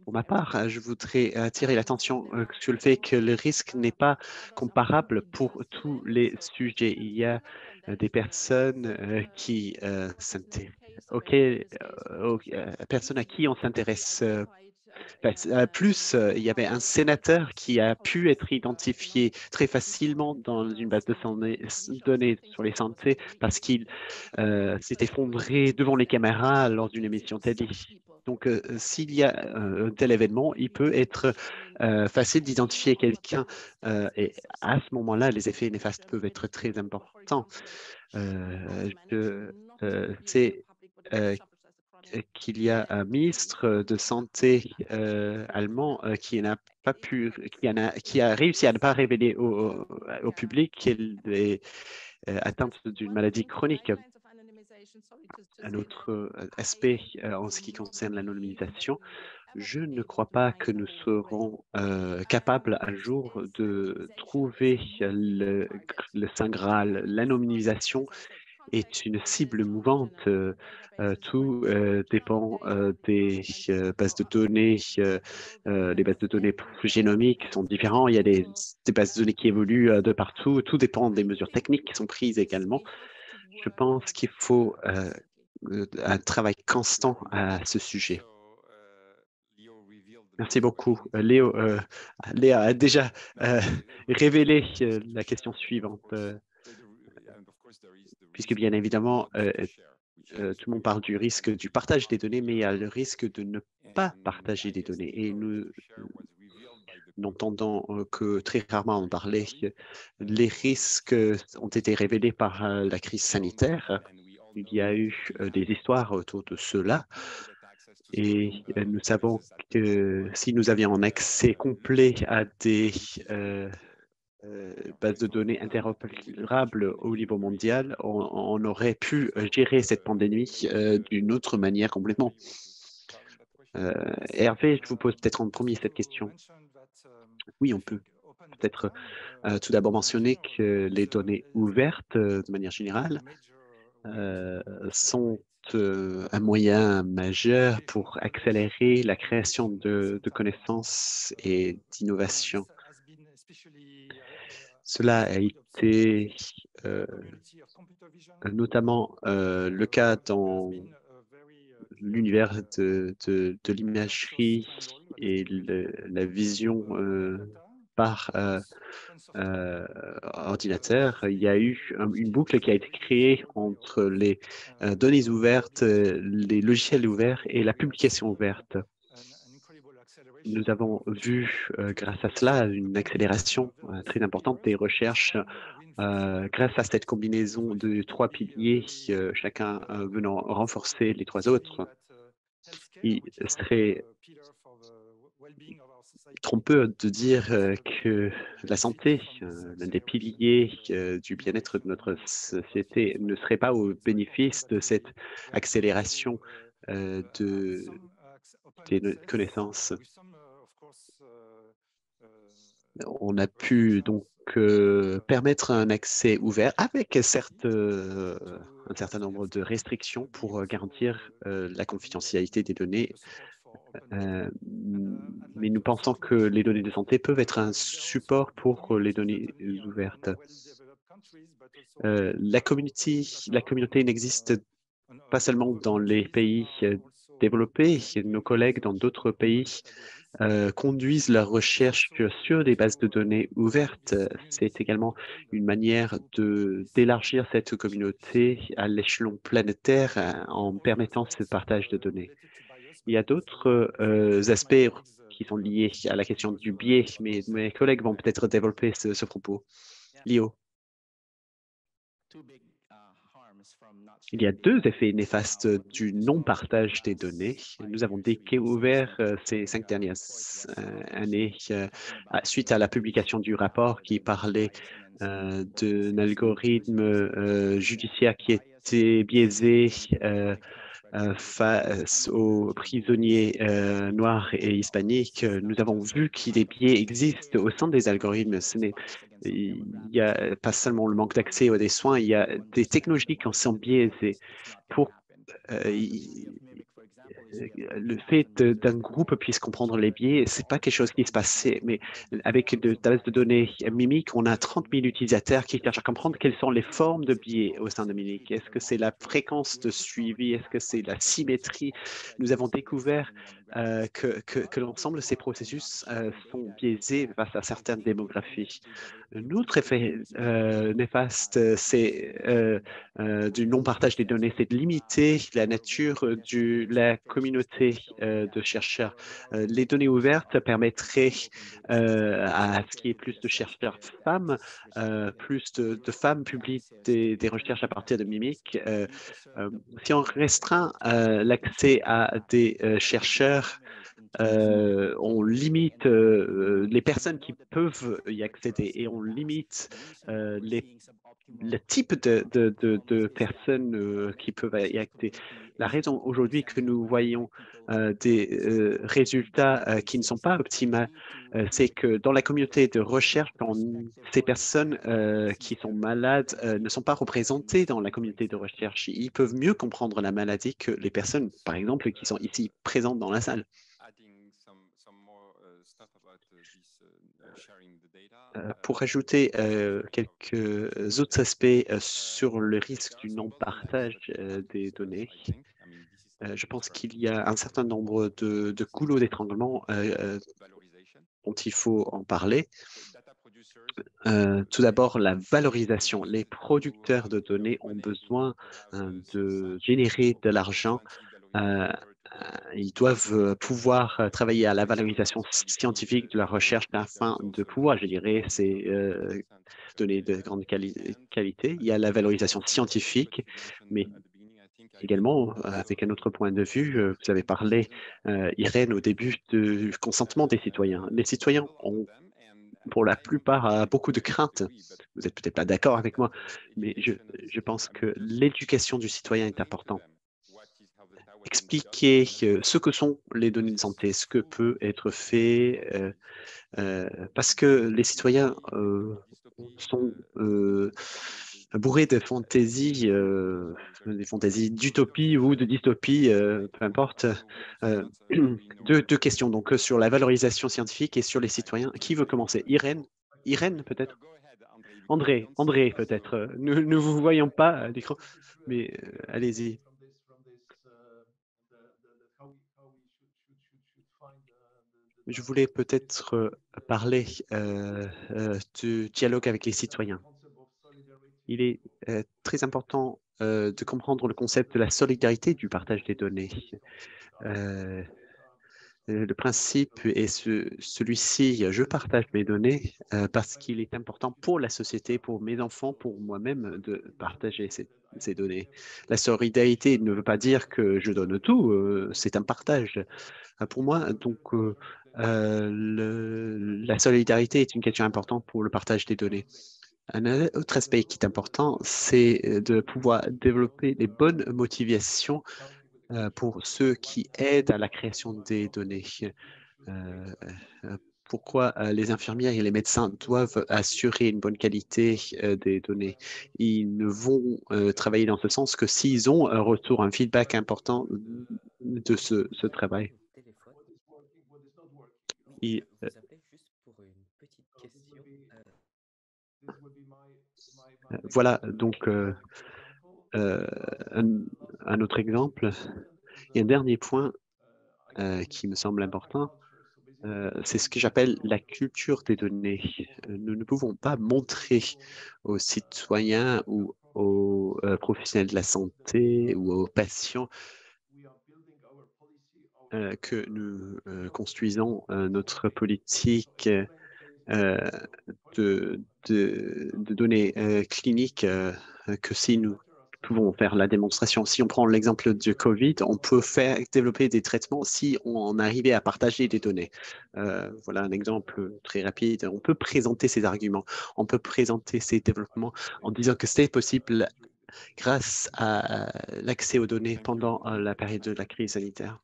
Pour ma part, je voudrais attirer l'attention sur le fait que le risque n'est pas comparable pour tous les sujets. Il y a des personnes qui s'intéressent, personnes à qui on s'intéresse plus. Il y avait un sénateur qui a pu être identifié très facilement dans une base de données sur les santé parce qu'il s'est effondré devant les caméras lors d'une émission télé. Donc, s'il y a un tel événement, il peut être facile d'identifier quelqu'un et à ce moment-là, les effets néfastes peuvent être très importants. Je sais qu'il y a un ministre de santé allemand qui a réussi à ne pas révéler au public qu'elle est atteinte d'une maladie chronique. Un autre aspect en ce qui concerne l'anonymisation, je ne crois pas que nous serons capables un jour de trouver le Saint Graal. L'anonymisation est une cible mouvante. Tout dépend des bases de données. Les bases de données génomiques sont différentes. Il y a des bases de données qui évoluent de partout. Tout dépend des mesures techniques qui sont prises également. Je pense qu'il faut un travail constant à ce sujet. Merci beaucoup. Léa a déjà euh, révélé la question suivante, puisque bien évidemment, tout le monde parle du risque du partage des données, mais il y a le risque de ne pas partager des données. Et nous n'entendons que très rarement en parler. Les risques ont été révélés par la crise sanitaire. Il y a eu des histoires autour de cela. Et nous savons que si nous avions un accès complet à des bases de données interopérables au niveau mondial, on aurait pu gérer cette pandémie d'une autre manière complètement. Hervé, je vous pose peut-être en premier cette question. Oui, on peut peut-être tout d'abord mentionner que les données ouvertes, de manière générale, euh, sont un moyen majeur pour accélérer la création de connaissances et d'innovations. Cela a été notamment le cas dans l'univers de l'imagerie et la vision par ordinateur. Il y a eu une boucle qui a été créée entre les données ouvertes, les logiciels ouverts et la publication ouverte. Nous avons vu, grâce à cela, une accélération très importante des recherches grâce à cette combinaison de trois piliers, chacun venant renforcer les trois autres. Il serait trompeux de dire que la santé, l'un des piliers du bien-être de notre société, ne serait pas au bénéfice de cette accélération des connaissances. On a pu donc donc permettre un accès ouvert avec certes un certain nombre de restrictions pour garantir la confidentialité des données. Mais nous pensons que les données de santé peuvent être un support pour les données ouvertes. La communauté n'existe pas seulement dans les pays développés. Nos collègues dans d'autres pays conduisent leurs recherches sur des bases de données ouvertes. C'est également une manière d'élargir cette communauté à l'échelon planétaire en permettant ce partage de données. Il y a d'autres aspects qui sont liés à la question du biais, mais mes collègues vont peut-être développer ce propos. Lio. Il y a deux effets néfastes du non-partage des données. Nous avons découvert ces 5 dernières années suite à la publication du rapport qui parlait d'un algorithme judiciaire qui était biaisé face aux prisonniers noirs et hispaniques. Nous avons vu que des biais existent au sein des algorithmes. Il n'y a pas seulement le manque d'accès à des soins, il y a des technologies qui en sont biaisées. Pour, le fait d'un groupe puisse comprendre les biais, c'est pas quelque chose qui se passait, mais avec de bases de données Mimic, on a 30 000 utilisateurs qui cherchent à comprendre quelles sont les formes de biais au sein de Mimic. Est-ce que c'est la fréquence de suivi? Est-ce que c'est la symétrie? Nous avons découvert que l'ensemble de ces processus sont biaisés face à certaines démographies. Un autre effet néfaste, c'est du non-partage des données, c'est de limiter la nature de la communauté de chercheurs. Les données ouvertes permettraient à ce qu'il y ait plus de chercheurs femmes, plus de femmes publient des recherches à partir de mimiques. Si on restreint l'accès à des chercheurs, on limite les personnes qui peuvent y accéder et on limite le type de personnes qui peuvent y accéder. La raison aujourd'hui que nous voyons des résultats qui ne sont pas optimaux, c'est que dans la communauté de recherche, ces personnes qui sont malades ne sont pas représentées dans la communauté de recherche. Ils peuvent mieux comprendre la maladie que les personnes, par exemple, qui sont ici présentes dans la salle. Pour ajouter quelques autres aspects sur le risque du non-partage des données, je pense qu'il y a un certain nombre de goulots d'étranglement dont il faut en parler. Tout d'abord, la valorisation. Les producteurs de données ont besoin de générer de l'argent. Ils doivent pouvoir travailler à la valorisation scientifique de la recherche afin de pouvoir générer ces données de grande qualité. Il y a la valorisation scientifique, mais également, avec un autre point de vue, vous avez parlé, Irène, au début du consentement des citoyens. Les citoyens ont, pour la plupart, beaucoup de craintes. Vous n'êtes peut-être pas d'accord avec moi, mais je pense que l'éducation du citoyen est importante. Expliquer ce que sont les données de santé, ce que peut être fait, parce que les citoyens sont bourrés de fantaisies, des fantaisies d'utopie ou de dystopie, peu importe. Euh, deux questions donc sur la valorisation scientifique et sur les citoyens. Qui veut commencer? Irène peut-être? André peut-être. Nous ne vous voyons pas à l'écran, mais allez-y. Je voulais peut-être parler du dialogue avec les citoyens. Il est très important de comprendre le concept de la solidarité du partage des données. Le principe est celui-ci, je partage mes données parce qu'il est important pour la société, pour mes enfants, pour moi-même de partager ces données. La solidarité ne veut pas dire que je donne tout, c'est un partage. Pour moi, donc, la solidarité est une question importante pour le partage des données. Un autre aspect qui est important, c'est de pouvoir développer des bonnes motivations pour ceux qui aident à la création des données. pourquoi les infirmières et les médecins doivent assurer une bonne qualité des données. Ils ne vont travailler dans ce sens que s'ils ont un retour, un feedback important de ce travail. Et, voilà donc un, un autre exemple. Et un dernier point qui me semble important, c'est ce que j'appelle la culture des données. Nous ne pouvons pas montrer aux citoyens ou aux professionnels de la santé ou aux patients que nous construisons notre politique euh, de données cliniques que si nous pouvons faire la démonstration. Si on prend l'exemple du COVID, on peut développer des traitements si on arrivait à partager des données. Voilà un exemple très rapide. On peut présenter ces arguments, on peut présenter ces développements en disant que c'est possible grâce à l'accès aux données pendant la période de la crise sanitaire.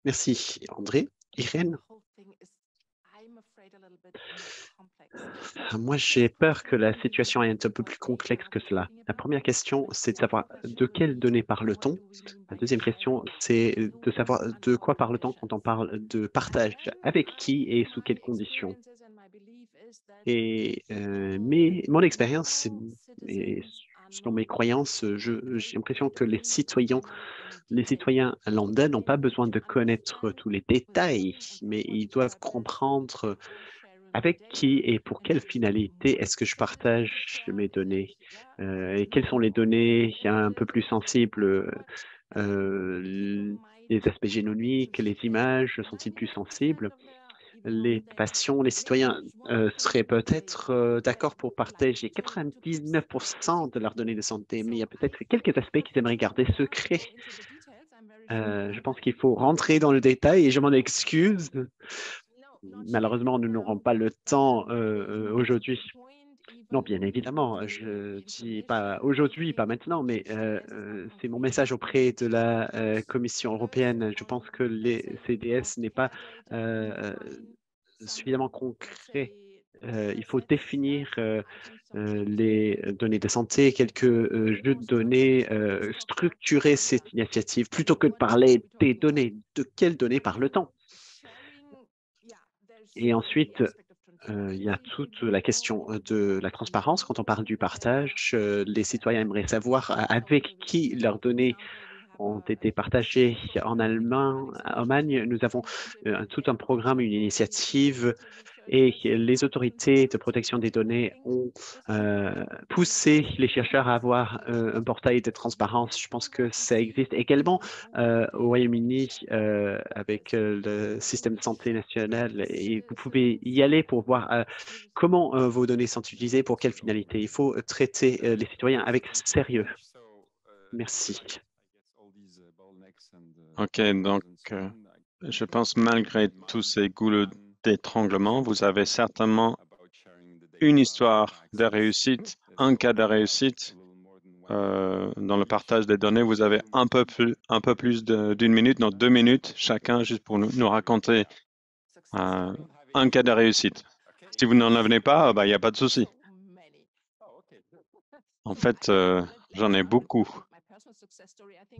Merci, André. Irène? Moi, j'ai peur que la situation est un peu plus complexe que cela. La première question, c'est de savoir de quelles données parle-t-on. La deuxième question, c'est de savoir de quoi parle-t-on quand on parle de partage, avec qui et sous quelles conditions. Et mon expérience et selon mes croyances, j'ai l'impression que les citoyens lambda n'ont pas besoin de connaître tous les détails, mais ils doivent comprendre avec qui et pour quelle finalité est-ce que je partage mes données? Et quelles sont les données un peu plus sensibles? Les aspects génomiques, les images sont-ils plus sensibles? Les patients, les citoyens seraient peut-être d'accord pour partager 99% de leurs données de santé, mais il y a peut-être quelques aspects qu'ils aimeraient garder secrets. Je pense qu'il faut rentrer dans le détail et je m'en excuse. Malheureusement, nous n'aurons pas le temps aujourd'hui. Non, bien évidemment, je dis pas aujourd'hui, pas maintenant, mais c'est mon message auprès de la Commission européenne. Je pense que les CDS n'est pas suffisamment concret. Il faut définir les données de santé, quelques jeux de données, structurer cette initiative plutôt que de parler des données. De quelles données parle-t-on? Et ensuite, il y a toute la question de la transparence. Quand on parle du partage, les citoyens aimeraient savoir avec qui leurs données ont été partagées. En Allemagne, nous avons tout un programme, une initiative et les autorités de protection des données ont poussé les chercheurs à avoir un portail de transparence. Je pense que ça existe également au Royaume-Uni avec le système de santé national et vous pouvez y aller pour voir comment vos données sont utilisées, pour quelles finalités. Il faut traiter les citoyens avec sérieux. Merci. OK, donc je pense malgré tous ces goulots d'étranglement, vous avez certainement une histoire de réussite, un cas de réussite. Dans le partage des données, vous avez un peu plus d'une minute, non, 2 minutes chacun, juste pour nous raconter un cas de réussite. Si vous n'en avez pas, bah, il n'y a pas de souci. En fait, j'en ai beaucoup.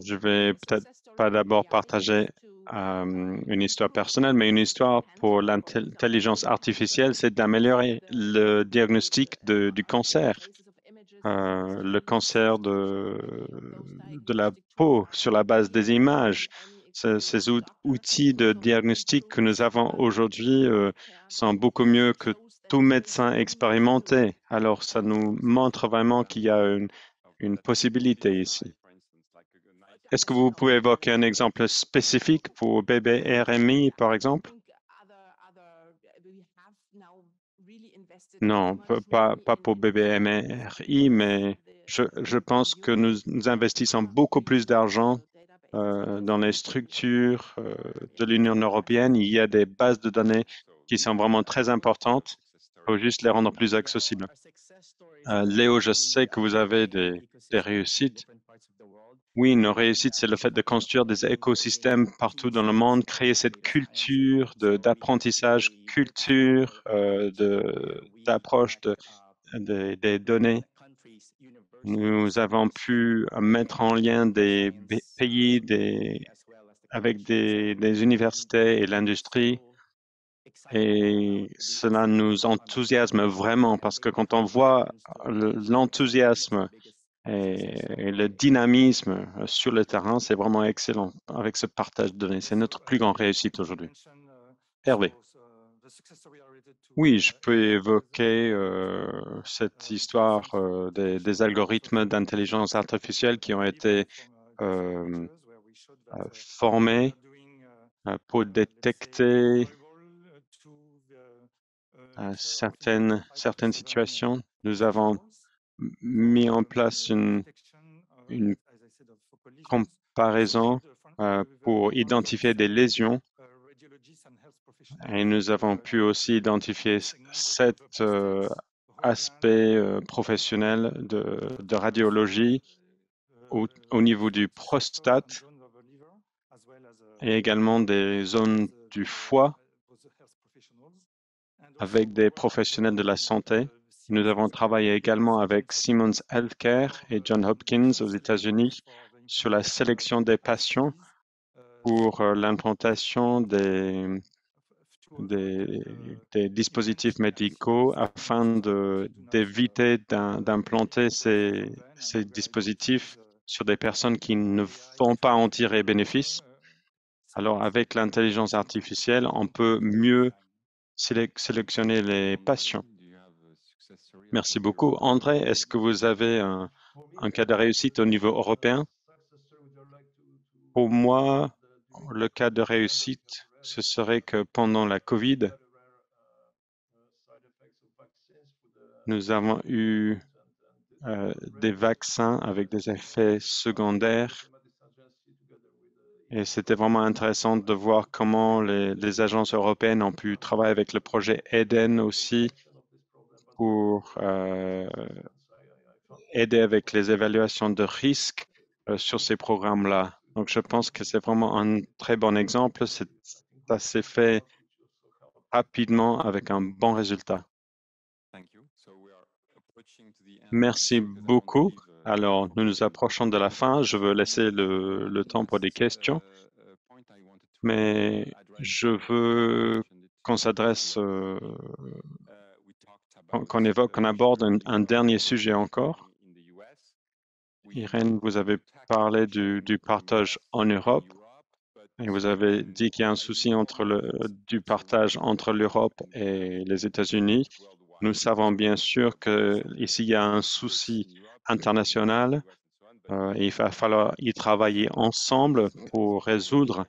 Je vais peut-être pas d'abord partager une histoire personnelle, mais une histoire pour l'intelligence artificielle, c'est d'améliorer le diagnostic du cancer. Le cancer de la peau sur la base des images. Ces outils de diagnostic que nous avons aujourd'hui sont beaucoup mieux que tout médecin expérimenté. Alors, ça nous montre vraiment qu'il y a une possibilité ici. Est-ce que vous pouvez évoquer un exemple spécifique pour BBRMI, par exemple? Non, pas pour BBMRI, mais je pense que nous investissons beaucoup plus d'argent dans les structures de l'Union européenne. Il y a des bases de données qui sont vraiment très importantes. Il faut juste les rendre plus accessibles. Léo, je sais que vous avez des réussites Oui, nos réussites, c'est le fait de construire des écosystèmes partout dans le monde, créer cette culture d'apprentissage, culture d'approche des données. Nous avons pu mettre en lien des pays avec des universités et l'industrie. Et cela nous enthousiasme vraiment parce que quand on voit l'enthousiasme et le dynamisme sur le terrain, c'est vraiment excellent avec ce partage de données. C'est notre plus grande réussite aujourd'hui. Hervé. Oui, je peux évoquer cette histoire des algorithmes d'intelligence artificielle qui ont été euh, formés pour détecter certaines situations. Nous avons mis en place une comparaison pour identifier des lésions et nous avons pu aussi identifier 7 aspects professionnels de radiologie au niveau du prostate et également des zones du foie avec des professionnels de la santé. Nous avons travaillé également avec Siemens Healthcare et Johns Hopkins aux États-Unis sur la sélection des patients pour l'implantation des dispositifs médicaux afin d'éviter d'implanter ces dispositifs sur des personnes qui ne vont pas en tirer bénéfice. Alors, avec l'intelligence artificielle, on peut mieux sélectionner les patients. Merci beaucoup. André, est-ce que vous avez un cas de réussite au niveau européen? Pour moi, le cas de réussite, ce serait que pendant la COVID, nous avons eu des vaccins avec des effets secondaires et c'était vraiment intéressant de voir comment les agences européennes ont pu travailler avec le projet EDEN aussi pour aider avec les évaluations de risques sur ces programmes-là. Donc, je pense que c'est vraiment un très bon exemple. Ça s'est fait rapidement avec un bon résultat. Merci beaucoup. Alors, nous nous approchons de la fin. Je veux laisser le temps pour des questions, mais je veux qu'on s'adresse, qu'on aborde un dernier sujet encore. Irène, vous avez parlé du partage en Europe et vous avez dit qu'il y a un souci du partage entre l'Europe et les États-Unis. Nous savons bien sûr qu'ici, il y a un souci international et il va falloir y travailler ensemble pour résoudre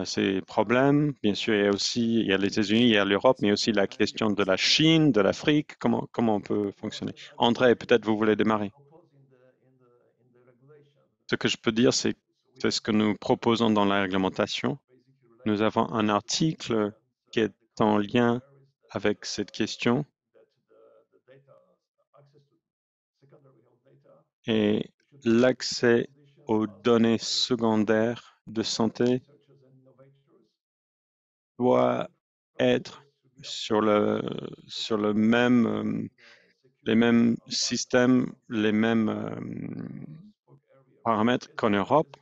ces problèmes. Bien sûr, il y a les États-Unis, il y a l'Europe, mais aussi la question de la Chine, de l'Afrique, comment on peut fonctionner. André, peut-être vous voulez démarrer. Ce que je peux dire, c'est ce que nous proposons dans la réglementation. Nous avons un article qui est en lien avec cette question et l'accès aux données secondaires de santé doit être sur le même, les mêmes systèmes, les mêmes paramètres qu'en Europe.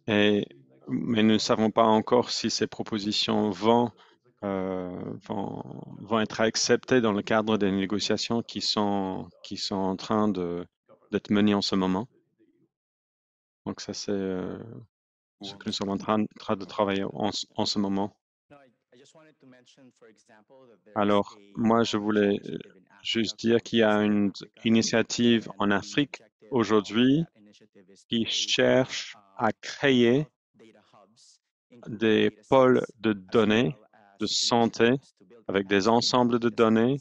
Mais nous ne savons pas encore si ces propositions vont être acceptées dans le cadre des négociations qui sont en train d'être menées en ce moment. Donc ça, c'est ce que nous sommes en train de travailler en ce moment. Alors, moi, je voulais juste dire qu'il y a une initiative en Afrique aujourd'hui qui cherche à créer des pôles de données de santé avec des ensembles de données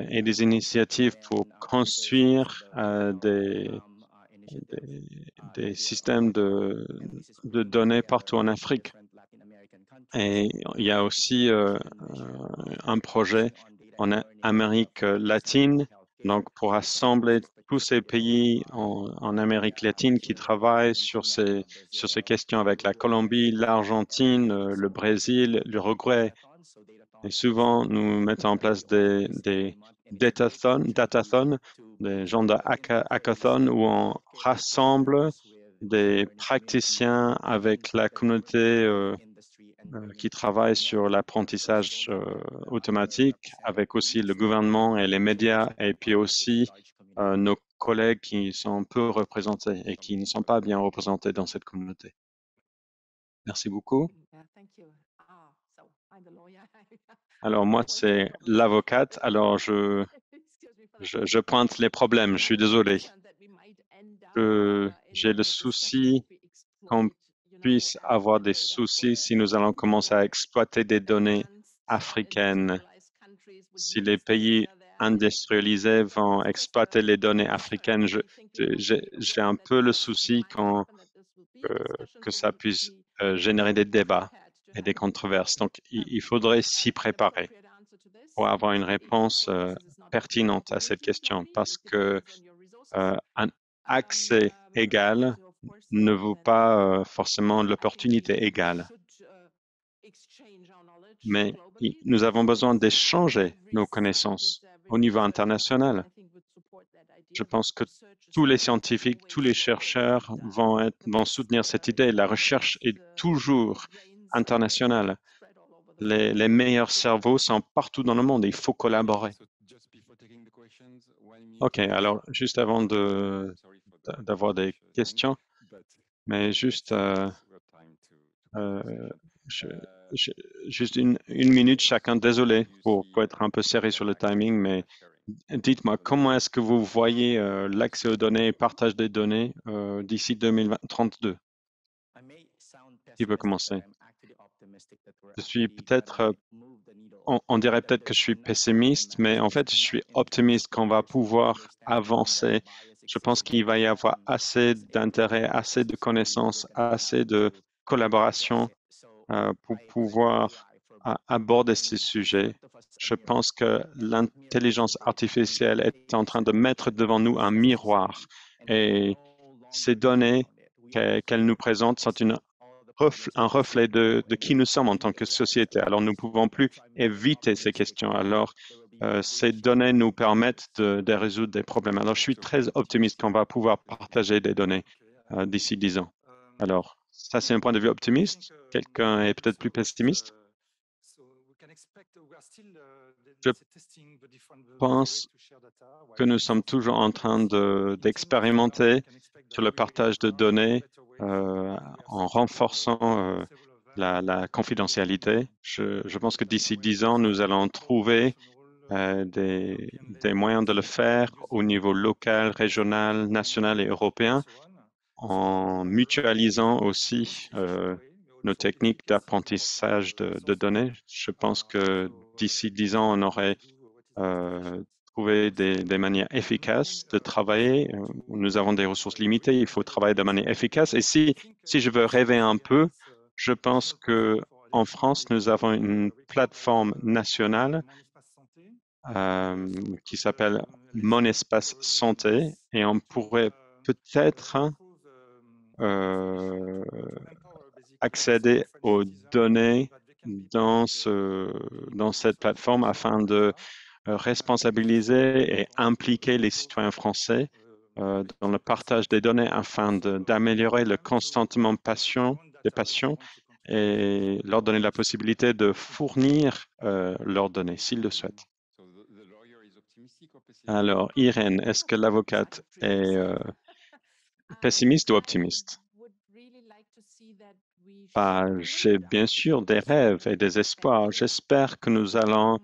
et des initiatives pour construire des systèmes de données partout en Afrique. Et il y a aussi un projet en Amérique latine, Donc, pour assembler tous ces pays en Amérique latine qui travaillent sur ces questions avec la Colombie, l'Argentine, le Brésil, l'Uruguay. Et souvent, nous mettons en place des datathons, des gens de hackathon où on rassemble des praticiens avec la communauté qui travaille sur l'apprentissage automatique, avec aussi le gouvernement et les médias, et puis aussi nos collègues qui sont peu représentés et qui ne sont pas bien représentés dans cette communauté. Merci beaucoup. Alors moi, c'est l'avocate. Alors je pointe les problèmes. Je suis désolé. J'ai le souci qu'on puisse avoir des soucis si nous allons commencer à exploiter des données africaines. Si les pays industrialisés vont exploiter les données africaines, j'ai un peu le souci que ça puisse générer des débats et des controverses. Donc, il faudrait s'y préparer pour avoir une réponse pertinente à cette question, parce que un accès égal ne vaut pas forcément l'opportunité égale. Mais nous avons besoin d'échanger nos connaissances au niveau international. Je pense que tous les scientifiques, tous les chercheurs vont soutenir cette idée. La recherche est toujours internationale. Les meilleurs cerveaux sont partout dans le monde et il faut collaborer. OK, alors juste avant d'avoir des questions, mais juste, juste une minute chacun. Désolé pour être un peu serré sur le timing, mais dites-moi, comment est-ce que vous voyez l'accès aux données et partage des données d'ici 2032? Qui veut commencer? Je suis peut-être, on dirait peut-être que je suis pessimiste, mais en fait, je suis optimiste qu'on va pouvoir avancer. Je pense qu'il va y avoir assez d'intérêt, assez de connaissances, assez de collaboration pour pouvoir aborder ces sujets. Je pense que l'intelligence artificielle est en train de mettre devant nous un miroir et ces données qu'elle nous présente sont un reflet de qui nous sommes en tant que société. Alors, nous ne pouvons plus éviter ces questions. Alors, ces données nous permettent de résoudre des problèmes. Alors, je suis très optimiste qu'on va pouvoir partager des données d'ici 10 ans. Alors, ça, c'est un point de vue optimiste. Quelqu'un est peut-être plus pessimiste. Je pense que nous sommes toujours en train d'expérimenter sur le partage de données en renforçant la confidentialité. Je pense que d'ici 10 ans, nous allons trouver des moyens de le faire au niveau local, régional, national et européen en mutualisant aussi nos techniques d'apprentissage de données. Je pense que d'ici 10 ans, on aurait trouvé des manières efficaces de travailler. Nous avons des ressources limitées, il faut travailler de manière efficace. Et si je veux rêver un peu, je pense que en France, nous avons une plateforme nationale qui s'appelle Mon Espace Santé et on pourrait peut-être accéder aux données dans cette plateforme afin de responsabiliser et impliquer les citoyens français dans le partage des données afin d'améliorer le consentement des patients et leur donner la possibilité de fournir leurs données s'ils le souhaitent. Alors, Irène, est-ce que l'avocate est pessimiste ou optimiste? J'ai bien sûr des rêves et des espoirs. J'espère que nous allons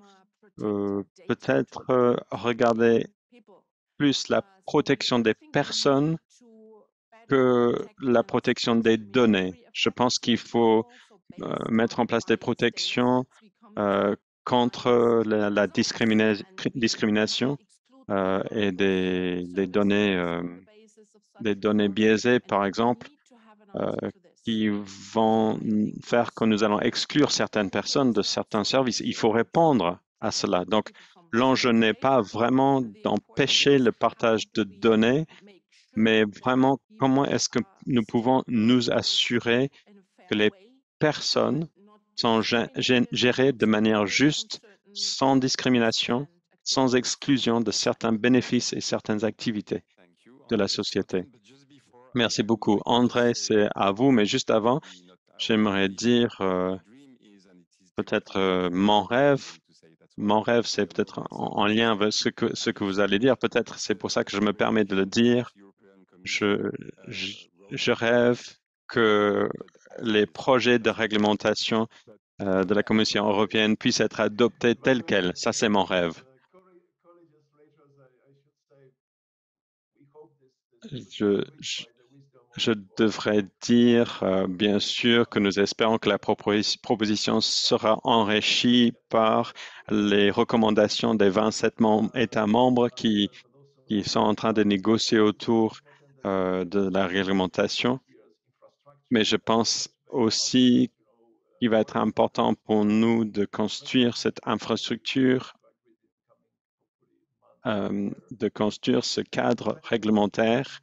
peut-être regarder plus la protection des personnes que la protection des données. Je pense qu'il faut mettre en place des protections contre la discrimination et des données biaisées, par exemple, qui vont faire que nous allons exclure certaines personnes de certains services. Il faut répondre à cela. Donc, l'enjeu n'est pas vraiment d'empêcher le partage de données, mais vraiment comment est-ce que nous pouvons nous assurer que les personnes sont gérées de manière juste, sans discrimination, sans exclusion de certains bénéfices et certaines activités de la société. Merci beaucoup. André, c'est à vous, mais juste avant, j'aimerais dire peut-être mon rêve. Mon rêve, c'est peut-être en lien avec ce que vous allez dire. Peut-être c'est pour ça que je me permets de le dire. Je, je rêve que les projets de réglementation de la Commission européenne puissent être adoptés tels quels. Ça, c'est mon rêve. Je, je- Je devrais dire, bien sûr, que nous espérons que la proposition sera enrichie par les recommandations des 27 États membres qui sont en train de négocier autour de la réglementation. Mais je pense aussi qu'il va être important pour nous de construire cette infrastructure, de construire ce cadre réglementaire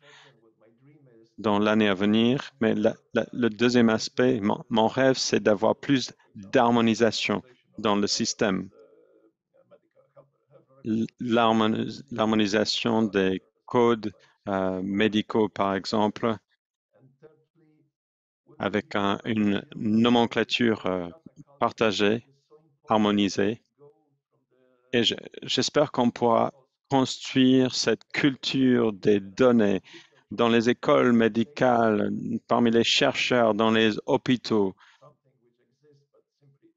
dans l'année à venir. Mais le deuxième aspect, mon rêve, c'est d'avoir plus d'harmonisation dans le système. L'harmonisation des codes médicaux, par exemple, avec une nomenclature partagée, harmonisée. Et j'espère qu'on pourra construire cette culture des données dans les écoles médicales, parmi les chercheurs, dans les hôpitaux,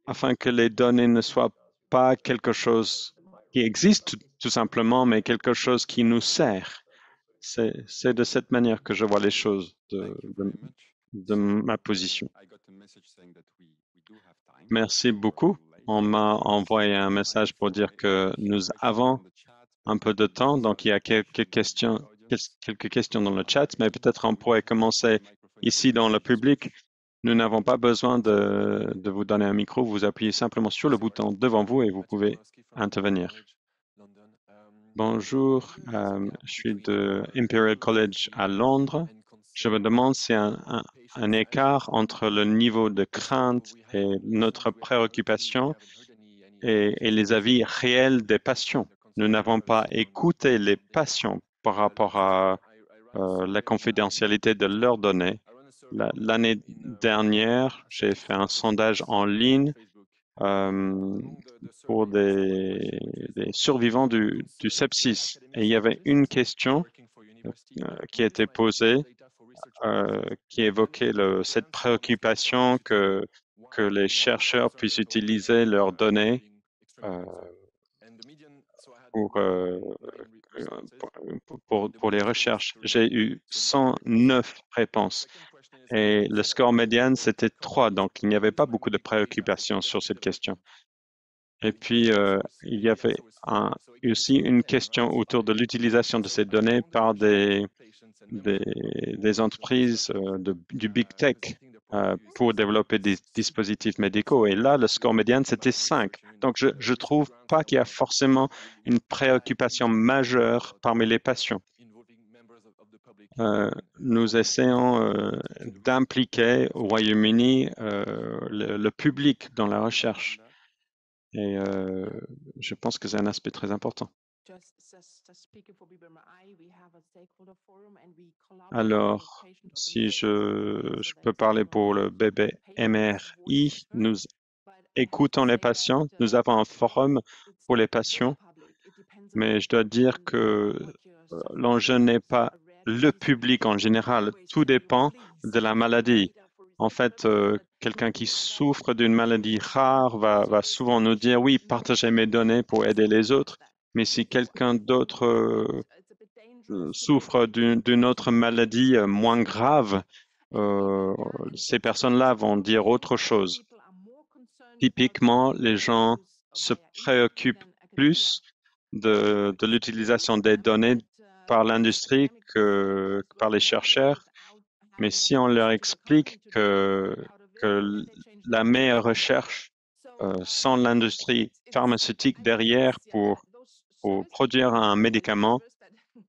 afin que les données ne soient pas quelque chose qui existe tout simplement, mais quelque chose qui nous sert. C'est de cette manière que je vois les choses de ma position. Merci beaucoup. On m'a envoyé un message pour dire que nous avons un peu de temps, donc il y a quelques questions dans le chat, mais peut-être on pourrait commencer ici dans le public. Nous n'avons pas besoin de vous donner un micro, vous appuyez simplement sur le bouton devant vous et vous pouvez intervenir. Bonjour, je suis de Imperial College à Londres. Je me demande s'il y a un écart entre le niveau de crainte et notre préoccupation et les avis réels des patients. Nous n'avons pas écouté les patients par rapport à la confidentialité de leurs données. L'année dernière, j'ai fait un sondage en ligne pour des survivants du sepsis. Et il y avait une question qui a été posée qui évoquait cette préoccupation que les chercheurs puissent utiliser leurs données euh, pour, euh, pour les recherches. J'ai eu 109 réponses et le score médian, c'était 3, donc il n'y avait pas beaucoup de préoccupations sur cette question. Et puis, il y avait aussi une question autour de l'utilisation de ces données par des entreprises du big tech pour développer des dispositifs médicaux. Et là, le score médian, c'était 5. Donc, je ne trouve pas qu'il y a forcément une préoccupation majeure parmi les patients. Nous essayons d'impliquer au Royaume-Uni le public dans la recherche. Et je pense que c'est un aspect très important. Alors, si je peux parler pour le BBMRI, nous écoutons les patients. Nous avons un forum pour les patients, mais je dois dire que l'enjeu n'est pas le public en général. Tout dépend de la maladie. En fait, quelqu'un qui souffre d'une maladie rare va souvent nous dire, oui, partagez mes données pour aider les autres. Mais si quelqu'un d'autre souffre d'une autre maladie moins grave, ces personnes-là vont dire autre chose. Typiquement, les gens se préoccupent plus de l'utilisation des données par l'industrie que par les chercheurs. Mais si on leur explique que la meilleure recherche sans l'industrie pharmaceutique derrière pour Pour produire un médicament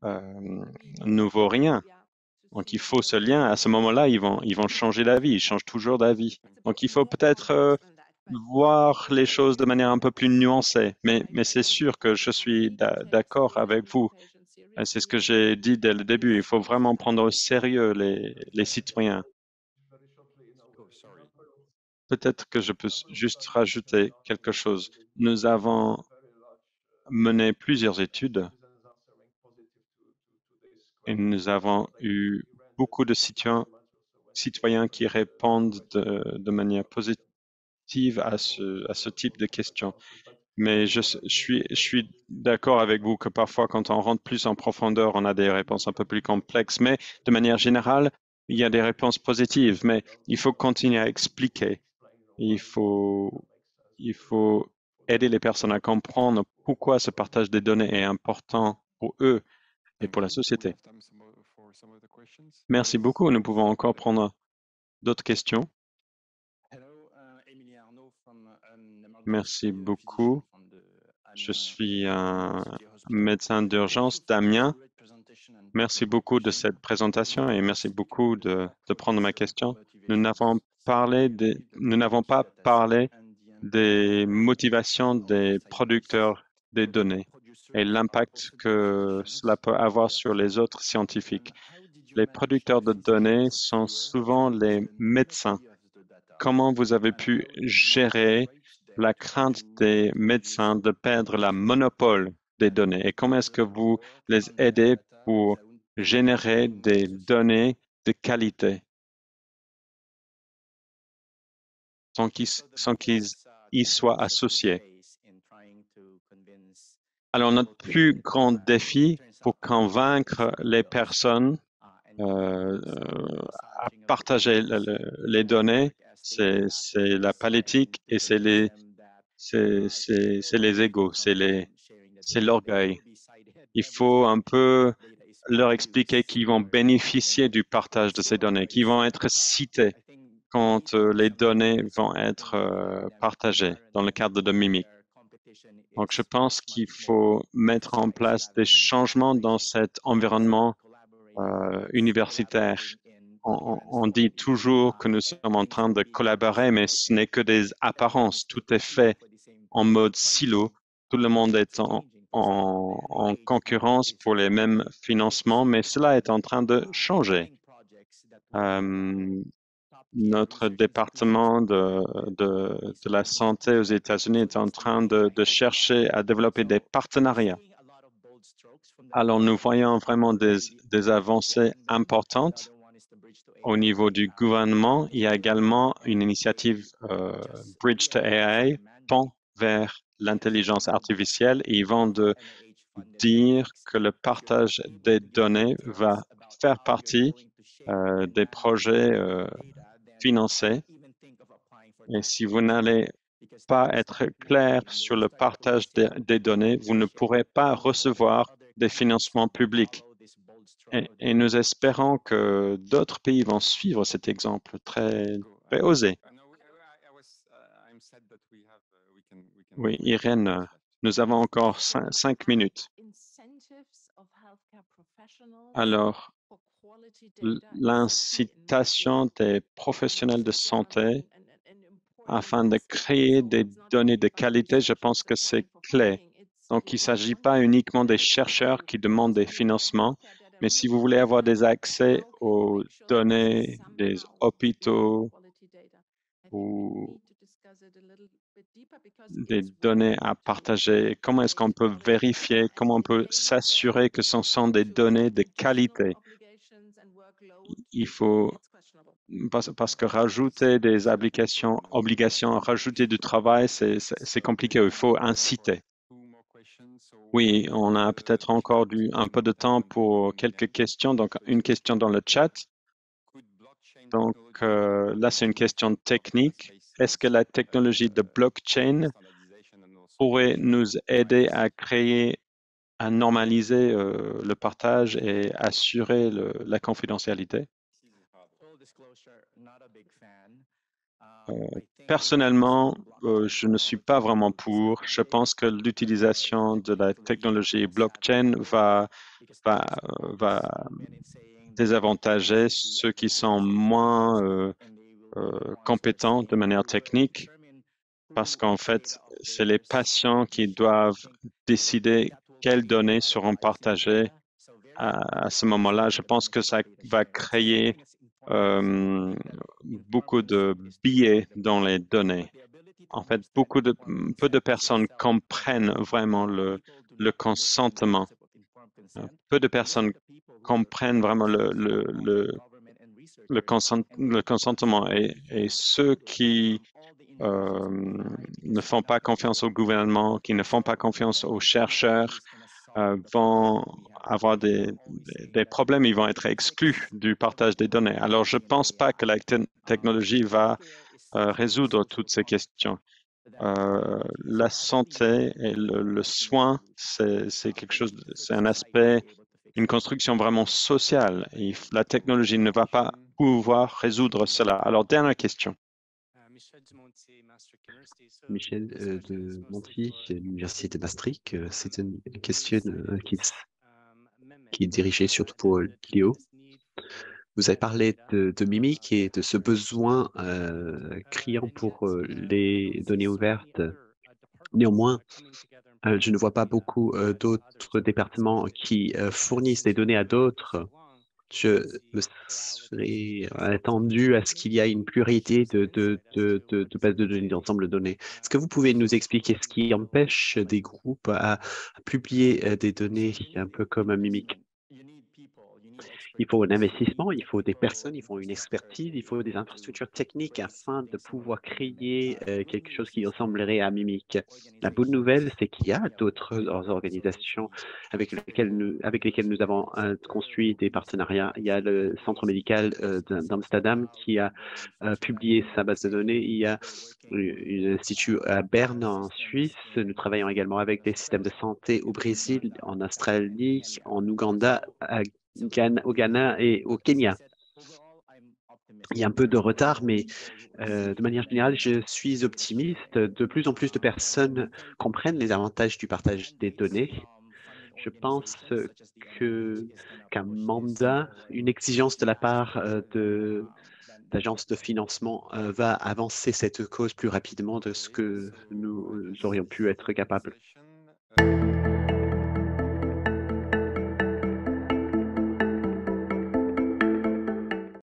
ne vaut rien. Donc, il faut ce lien. À ce moment-là, ils vont changer d'avis. Ils changent toujours d'avis. Donc, il faut peut-être voir les choses de manière un peu plus nuancée. Mais c'est sûr que je suis d'accord avec vous. C'est ce que j'ai dit dès le début. Il faut vraiment prendre au sérieux les citoyens. Peut-être que je peux juste rajouter quelque chose. Nous avons mené plusieurs études et nous avons eu beaucoup de citoyens qui répondent de manière positive à ce type de questions. Mais je suis d'accord avec vous que parfois, quand on rentre plus en profondeur, on a des réponses un peu plus complexes. Mais de manière générale, il y a des réponses positives. Mais il faut continuer à expliquer. Il faut, il faut aider les personnes à comprendre pourquoi ce partage des données est important pour eux et pour la société. Merci beaucoup. Nous pouvons encore prendre d'autres questions. Merci beaucoup. Je suis un médecin d'urgence d'Amiens. Merci beaucoup de cette présentation et merci beaucoup de prendre ma question. Nous n'avons pas parlé des motivations des producteurs des données et l'impact que cela peut avoir sur les autres scientifiques. Les producteurs de données sont souvent les médecins. Comment vous avez pu gérer la crainte des médecins de perdre la monopole des données et comment est-ce que vous les aidez pour générer des données de qualité sans qu'ils y soient associés? Alors, notre plus grand défi pour convaincre les personnes à partager les données, c'est la politique et c'est les égos, c'est l'orgueil. Il faut un peu leur expliquer qu'ils vont bénéficier du partage de ces données, qu'ils vont être cités quand les données vont être partagées dans le cadre de Mimic. Donc, je pense qu'il faut mettre en place des changements dans cet environnement universitaire. On dit toujours que nous sommes en train de collaborer, mais ce n'est que des apparences. Tout est fait en mode silo. Tout le monde est en concurrence pour les mêmes financements, mais cela est en train de changer. Euh, Notre département de la santé aux États-Unis est en train de chercher à développer des partenariats. Alors, nous voyons vraiment des avancées importantes au niveau du gouvernement. Il y a également une initiative Bridge to AI, pont vers l'intelligence artificielle. Et ils vont dire que le partage des données va faire partie des projets financés. Et si vous n'allez pas être clair sur le partage des données, vous ne pourrez pas recevoir des financements publics. Et nous espérons que d'autres pays vont suivre cet exemple très, très osé. Oui, Irène, nous avons encore 5 minutes. Alors, l'incitation des professionnels de santé afin de créer des données de qualité, je pense que c'est clé. Donc, il ne s'agit pas uniquement des chercheurs qui demandent des financements, mais si vous voulez avoir des accès aux données des hôpitaux ou des données à partager, comment est-ce qu'on peut vérifier, comment on peut s'assurer que ce sont des données de qualité? Il faut parce que rajouter des obligations, rajouter du travail, c'est compliqué. Il faut inciter. Oui, on a peut-être encore un peu de temps pour quelques questions. Donc, une question dans le chat. Donc, là, c'est une question technique. Est-ce que la technologie de blockchain pourrait nous aider à créer, à normaliser le partage et assurer la confidentialité? Personnellement, je ne suis pas vraiment pour. Je pense que l'utilisation de la technologie blockchain va désavantager ceux qui sont moins compétents de manière technique, parce qu'en fait, c'est les patients qui doivent décider quelles données seront partagées à ce moment-là. Je pense que ça va créer beaucoup de biais dans les données. En fait, peu de personnes comprennent vraiment le consentement. Peu de personnes comprennent vraiment le consentement et ceux qui ne font pas confiance au gouvernement, qui ne font pas confiance aux chercheurs, vont avoir des problèmes, ils vont être exclus du partage des données. Alors, je ne pense pas que la technologie va résoudre toutes ces questions. La santé et le soin, c'est quelque chose, c'est un aspect, une construction vraiment sociale. Et la technologie ne va pas pouvoir résoudre cela. Alors, dernière question. Michel de Monti, l'Université de Maastricht. C'est une question qui est dirigée surtout pour Léo. Vous avez parlé de Mimic et de ce besoin criant pour les données ouvertes. Néanmoins, je ne vois pas beaucoup d'autres départements qui fournissent des données à d'autres. Je me serais attendu à ce qu'il y ait une pluralité de bases de données, d'ensemble de données. Est-ce que vous pouvez nous expliquer ce qui empêche des groupes à publier des données un peu comme Mimic? Il faut un investissement, il faut des personnes, il faut une expertise, il faut des infrastructures techniques afin de pouvoir créer quelque chose qui ressemblerait à Mimic. La bonne nouvelle, c'est qu'il y a d'autres organisations avec lesquelles nous avons construit des partenariats. Il y a le centre médical d'Amsterdam qui a publié sa base de données. Il y a un institut à Berne en Suisse. Nous travaillons également avec des systèmes de santé au Brésil, en Australie, en Ouganda, au Ghana et au Kenya. Il y a un peu de retard, mais de manière générale, je suis optimiste. De plus en plus de personnes comprennent les avantages du partage des données. Je pense qu'un mandat, une exigence de la part d'agences de financement va avancer cette cause plus rapidement de ce que nous aurions pu être capables.